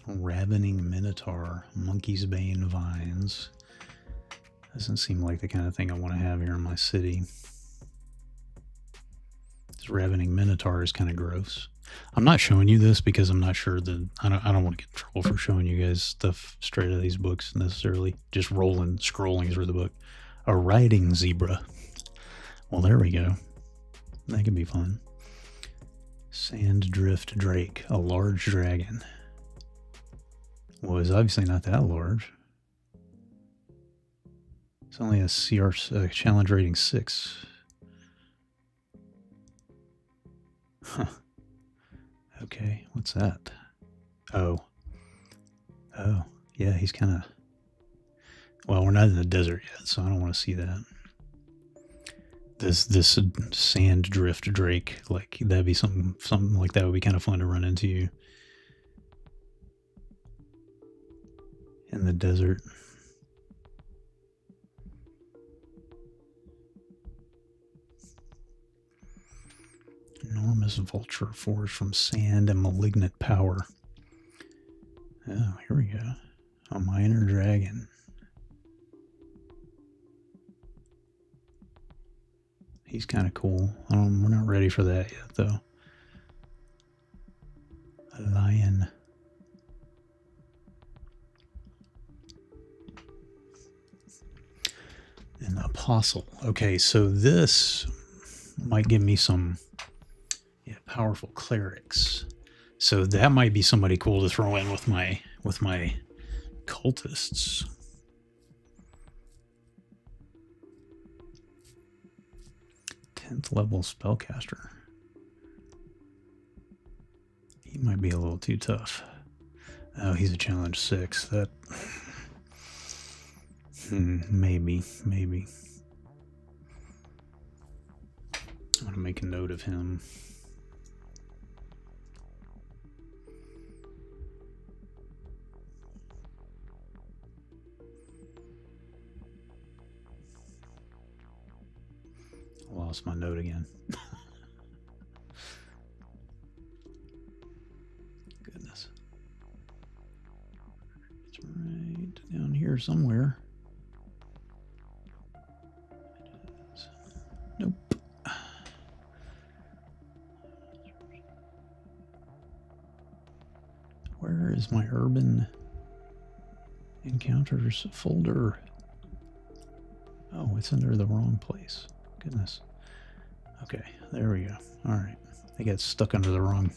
Ravening Minotaur, Monkey's Bane Vines. Doesn't seem like the kind of thing I want to have here in my city. This Ravening Minotaur is kind of gross. I'm not showing you this because I'm not sure that I don't want to get in trouble for showing you guys stuff straight out of these books necessarily. Just scrolling through the book. A riding zebra. Well, there we go. That could be fun. Sand drift drake, a large dragon. Well, it's obviously not that large. It's only a CR challenge rating 6. Huh. Okay, what's that? Oh, yeah, he's kind of. Well, we're not in the desert yet, so I don't want to see that. This sand drift drake, like that'd be something like that would be kind of fun to run into in the desert. Enormous vulture forged from sand and malignant power. Oh, here we go. A minor dragon. He's kind of cool. We're not ready for that yet, though. A lion. An apostle. Okay, so this might give me some powerful clerics. So that might be somebody cool to throw in with my cultists. Level spellcaster. He might be a little too tough. Oh, he's a challenge 6. That maybe. I'm gonna make a note of him. Lost my note again. Goodness. It's right down here somewhere. Nope. Where is my urban encounters folder? Oh, it's under the wrong place. Goodness. Okay, there we go. All right. I got stuck under the wrong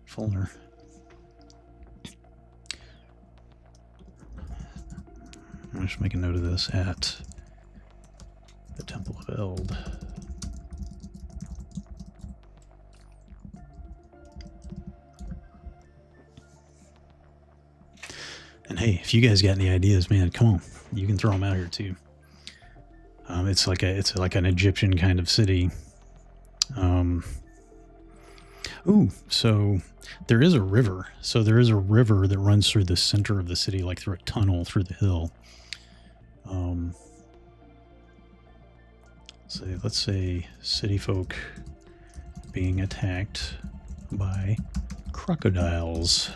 folder. I'll just make a note of this at the Temple of Eld. And hey, if you guys got any ideas, man, come on. You can throw them out here too. It's like an Egyptian kind of city. So there is a river. So there is a river that runs through the center of the city, like through a tunnel through the hill. So let's say city folk being attacked by crocodiles.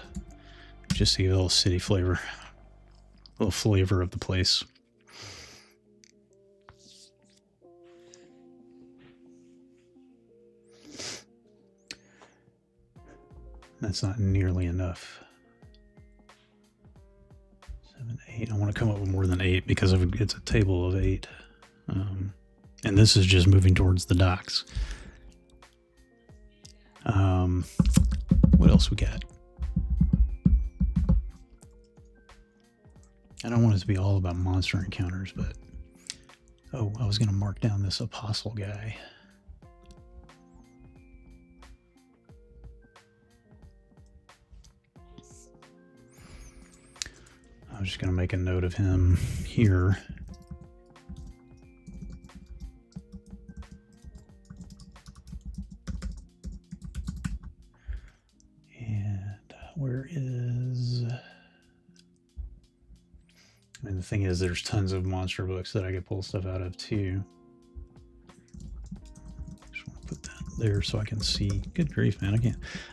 Just to get a little city flavor, a little flavor of the place. That's not nearly enough. 7, 8. I want to come up with more than 8 because it's a table of 8. And this is just moving towards the docks. What else we got? I don't want it to be all about monster encounters, but... Oh, I was going to mark down this apostle guy. I was just going to make a note of him here. And where is... I mean, the thing is, there's tons of monster books that I could pull stuff out of too. Just want to put that there so I can see. Good grief, man!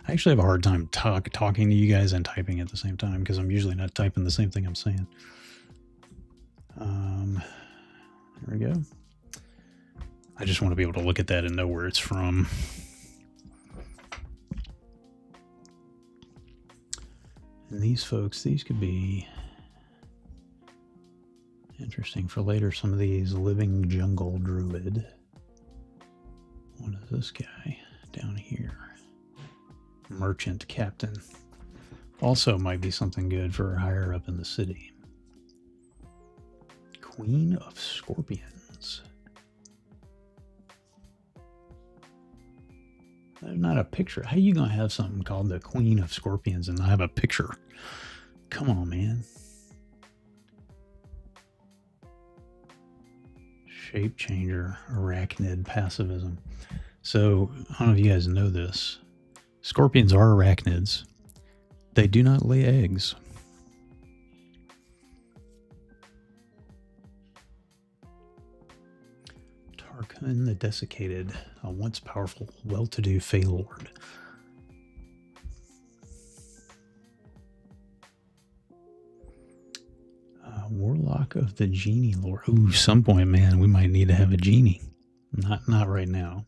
I actually have a hard time talking to you guys and typing at the same time because I'm usually not typing the same thing I'm saying. There we go. I just want to be able to look at that and know where it's from. And these folks, these could be interesting for later. Some of these living jungle druid. What is this guy down here? Merchant captain. Also might be something good for higher up in the city. Queen of Scorpions. There's not a picture. How are you going to have something called the Queen of Scorpions and not have a picture? Come on, man. Shape changer, arachnid, passivism. So, I don't know if you guys know this. Scorpions are arachnids. They do not lay eggs. Tarkun the Desiccated, a once powerful, well-to-do Fey Lord. Warlock of the Genie Lord. Ooh, some point, man, we might need to have a genie. Not right now.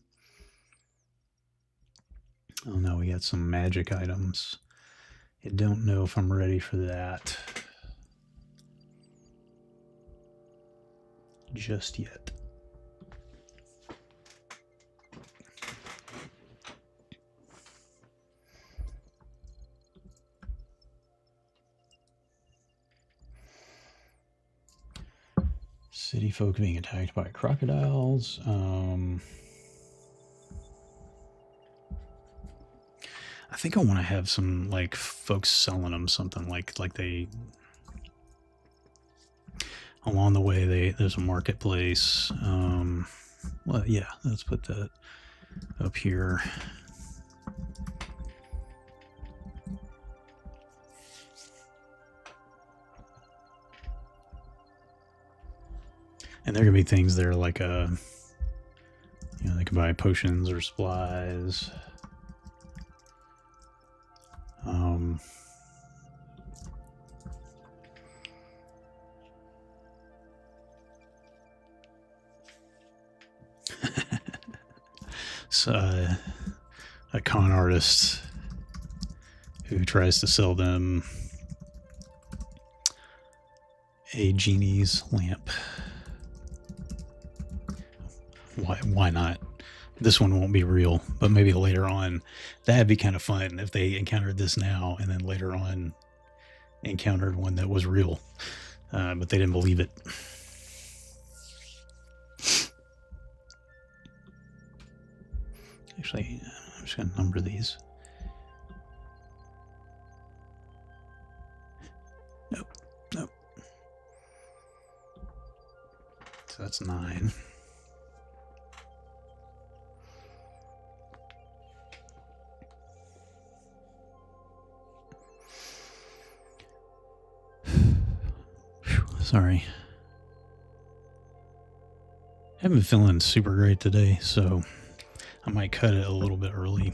Oh no, we got some magic items. I don't know if I'm ready for that just yet. City folk being attacked by crocodiles. I think I want to have some like folks selling them something like they along the way. There's a marketplace. Well, yeah, let's put that up here. And there can be things there like you know, they can buy potions or supplies. So, a con artist who tries to sell them a genie's lamp. Why not? This one won't be real, but maybe later on. That'd be kind of fun if they encountered this now and then later on encountered one that was real, but they didn't believe it. Actually, I'm just going to number these. Nope. So that's 9. Sorry. I haven't been feeling super great today, so I might cut it a little bit early.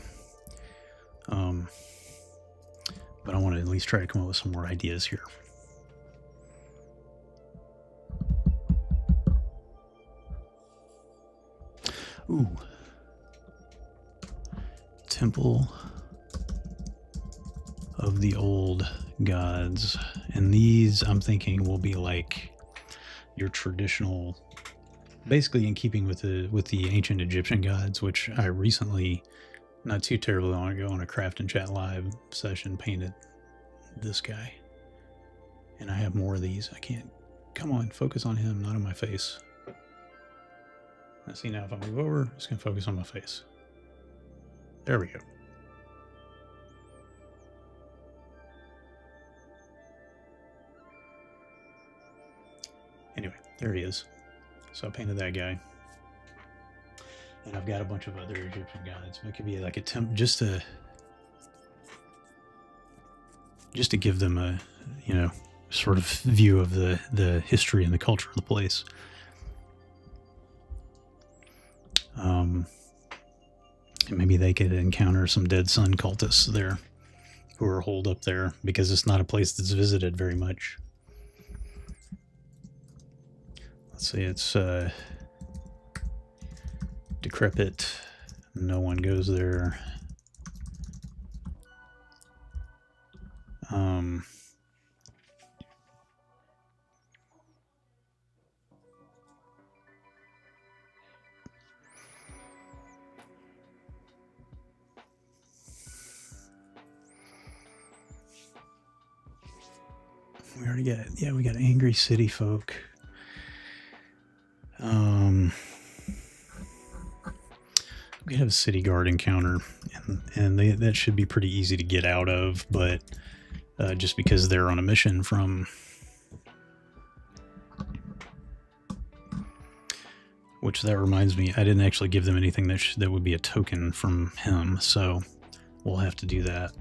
But I want to at least try to come up with some more ideas here. Ooh. Temple of the Old Gods. And these, I'm thinking, will be like your traditional, basically in keeping with the ancient Egyptian gods, which I recently, not too terribly long ago, on a Craft and Chat Live session, painted this guy. And I have more of these. I can't. Come on, focus on him, not on my face. Now see, now if I move over, it's going to focus on my face. There we go. Anyway, there he is. So I painted that guy. And I've got a bunch of other Egyptian gods. It could be like a just to give them a, you know, sort of view of the history and the culture of the place. And maybe they could encounter some dead sun cultists there who are holed up there because it's not a place that's visited very much. Let's see, it's decrepit. No one goes there. We already got, yeah, we got angry city folk. We have a city guard encounter, and that should be pretty easy to get out of, but just because they're on a mission from... Which, that reminds me, I didn't actually give them anything that would be a token from him, so we'll have to do that.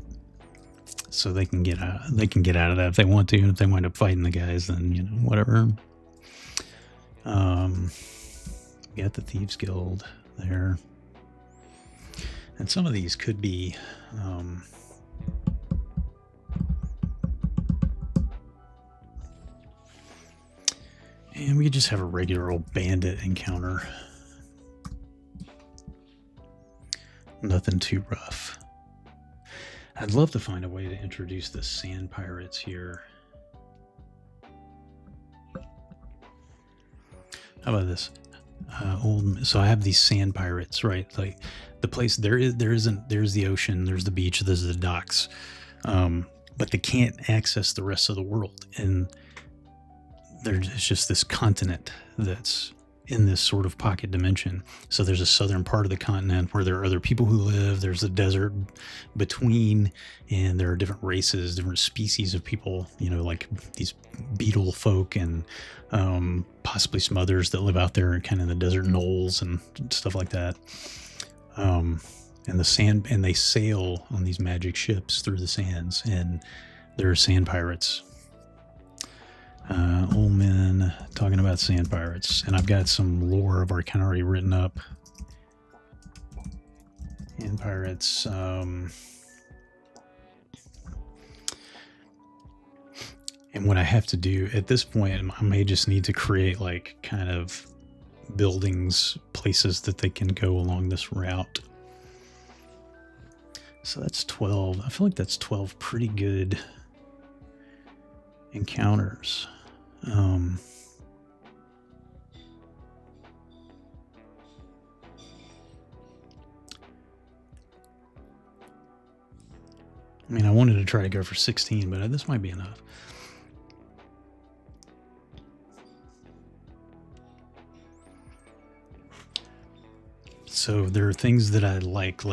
So they can get out. They can get out of that if they want to. And if they wind up fighting the guys, then whatever. We got the Thieves Guild there, and some of these could be. And we could just have a regular old bandit encounter. Nothing too rough. I'd love to find a way to introduce the sand pirates here. How about this? So I have these sand pirates, right? Like the place there's the ocean, there's the beach, there's the docks, but they can't access the rest of the world, and there's just this continent that's in this sort of pocket dimension. So there's a southern part of the continent where there are other people who live. There's a desert between, and there are different races, different species of people, like these beetle folk and possibly some others that live out there kind of in the desert knolls and stuff like that. And they sail on these magic ships through the sands, and there are sand pirates. Old men talking about sand pirates, and I've got some lore of Arcana already written up. And pirates, and what I have to do at this point, I may just need to create like kind of buildings, places that they can go along this route. So that's 12. I feel like that's 12 pretty good encounters. I mean, I wanted to try to go for 16, but this might be enough. So there are things that I like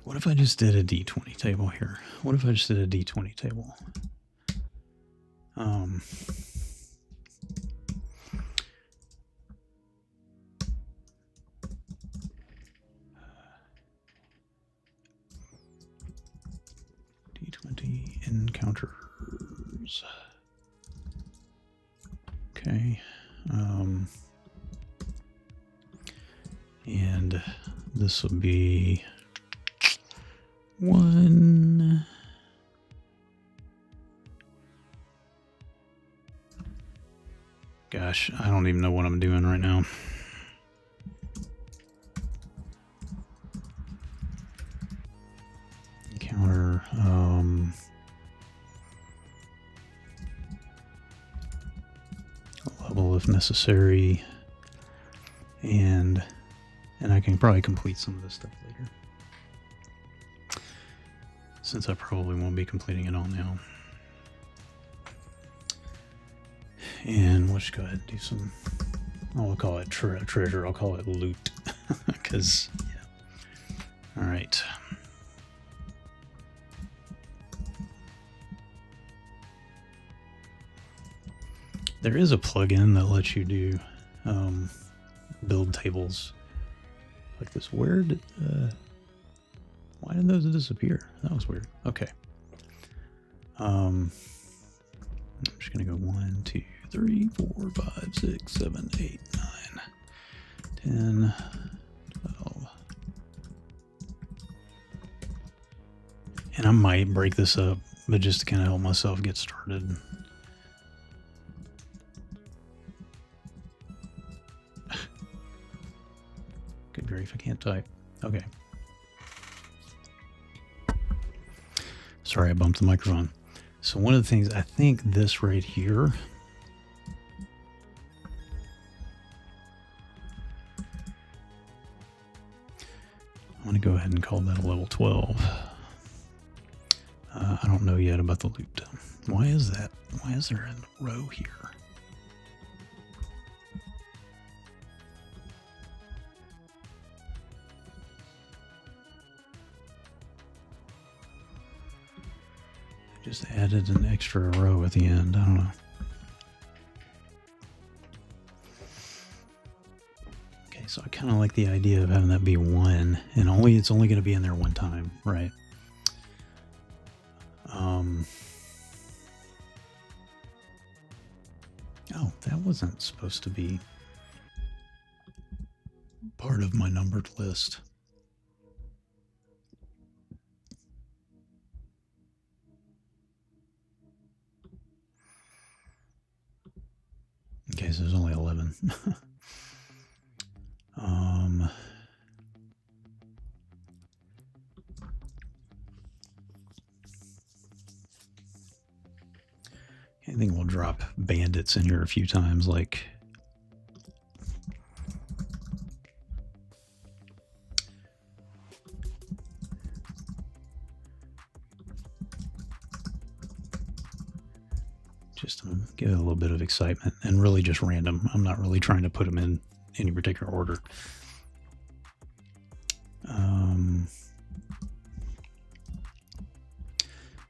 what if I just did a D20 table here? What if I just did a D20 table? D20 encounters. Okay. And this will be 1. Gosh, I don't even know what I'm doing right now. Encounter, level if necessary, and I can probably complete some of this stuff later, since I probably won't be completing it all now. And we'll just go ahead and do some, I won't call it treasure, I'll call it loot, because, yeah. All right. There is a plugin that lets you do build tables like this. Why did those disappear? That was weird. Okay. I'm just gonna go 1, 2, 3, 4, 5, 6, 7, 8, 9, 10, 12. And I might break this up, but just to kind of help myself get started. Could grief, I can't type. Okay. Sorry, I bumped the microphone. So one of the things, I think this right here, I'm going to go ahead and call that a level 12. I don't know yet about the loot. Why is that? Why is there a row here? Just added an extra row at the end. I don't know. Okay, so I kind of like the idea of having that be 1, and it's only going to be in there one time, right? Oh, that wasn't supposed to be part of my numbered list. Okay, so there's only 11. I think we'll drop bandits in here a few times, like just to give it a little bit of excitement, and really just random. I'm not really trying to put them in any particular order.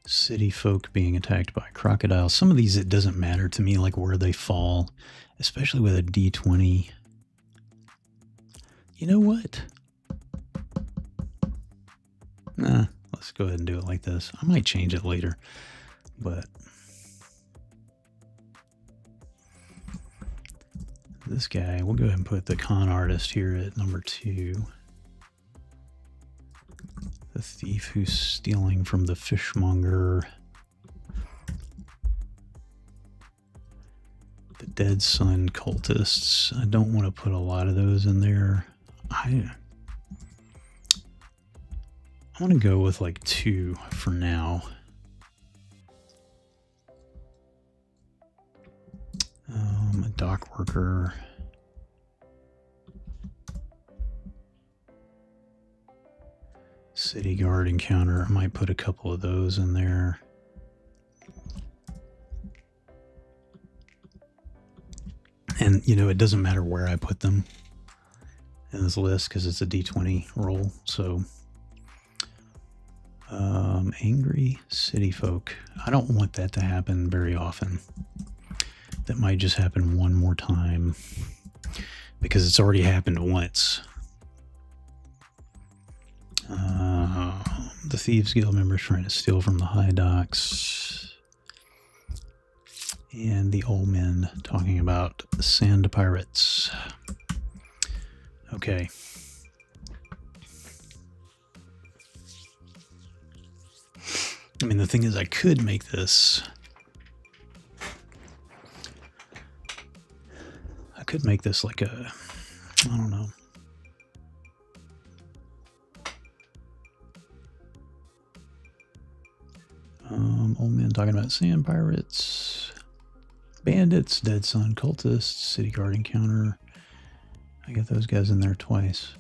City folk being attacked by crocodiles. Some of these, it doesn't matter to me, like where they fall, especially with a D20. You know what? Nah, let's go ahead and do it like this. I might change it later, but this guy, we'll go ahead and put the con artist here at number 2. The thief who's stealing from the fishmonger. The dead sun cultists. I don't want to put a lot of those in there. I want to go with like 2 for now. A dock worker. City guard encounter. I might put a couple of those in there. And, you know, it doesn't matter where I put them in this list because it's a D20 roll. So, angry city folk. I don't want that to happen very often. That might just happen one more time because it's already happened once. The Thieves Guild members trying to steal from the high docks. And the old men talking about sand pirates. Okay. I mean, the thing is, I could make this. I could make this like a, I don't know. Old man talking about sand pirates, bandits, dead sun cultists, city guard encounter. I got those guys in there twice.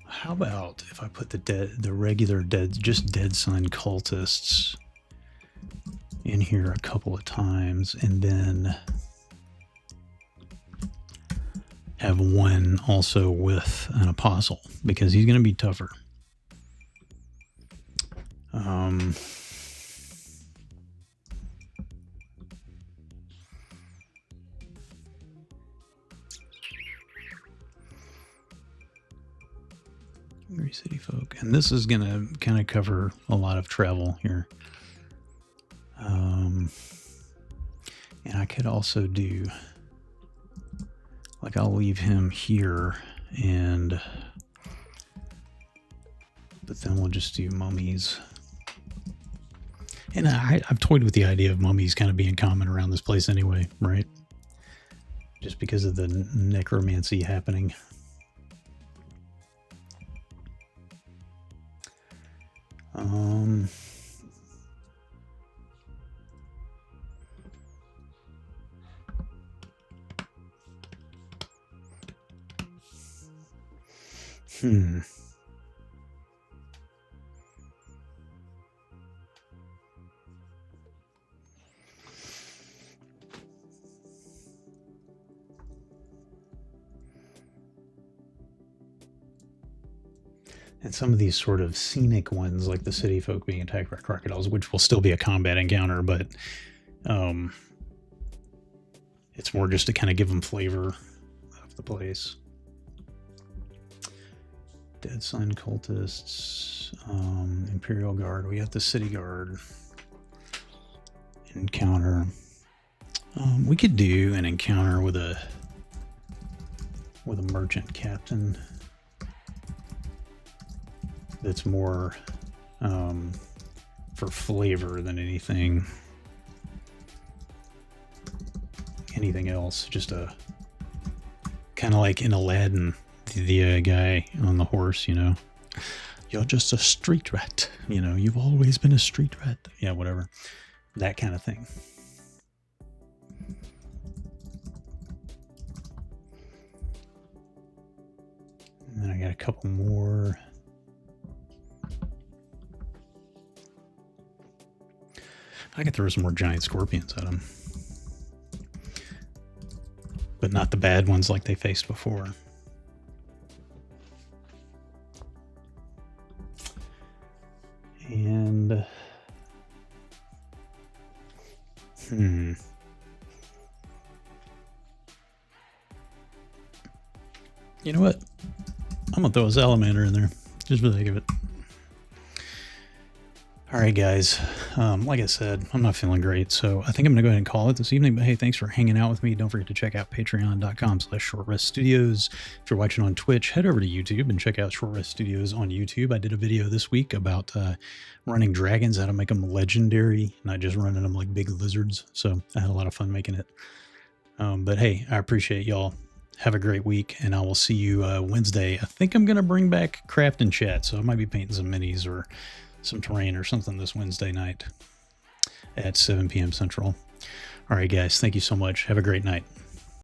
How about if I put the regular just dead sun cultists in here a couple of times, and then have one also with an apostle, because he's going to be tougher. Angry city folk, and this is going to kind of cover a lot of travel here. And I could also do, like, I'll leave him here, but then we'll just do mummies. And I've toyed with the idea of mummies kind of being common around this place anyway, right? Just because of the necromancy happening. Um, hmm. And some of these sort of scenic ones, like the city folk being attacked by crocodiles, which will still be a combat encounter, but it's more just to kind of give them flavor of the place. Dead Sign cultists, Imperial Guard. We have the City Guard encounter. We could do an encounter with a merchant captain. That's more for flavor than anything else. Just a kind of like in Aladdin, the guy on the horse, you know. You're just a street rat, you know. You've always been a street rat. Yeah, whatever. That kind of thing. And then I got a couple more. I could throw some more giant scorpions at them. But not the bad ones like they faced before. And... You know what? I'm going to throw a salamander in there. Just for the heck of it. Alright guys, like I said, I'm not feeling great, so I think I'm going to go ahead and call it this evening, but hey, thanks for hanging out with me. Don't forget to check out patreon.com/shortreststudios. If you're watching on Twitch, head over to YouTube and check out Short Rest Studios on YouTube. I did a video this week about running dragons, how to make them legendary, not just running them like big lizards, so I had a lot of fun making it. But hey, I appreciate y'all. Have a great week, and I will see you Wednesday. I think I'm going to bring back Craft and Chat, so I might be painting some minis or some terrain or something this Wednesday night at 7 p.m. Central. All right, guys, thank you so much. Have a great night.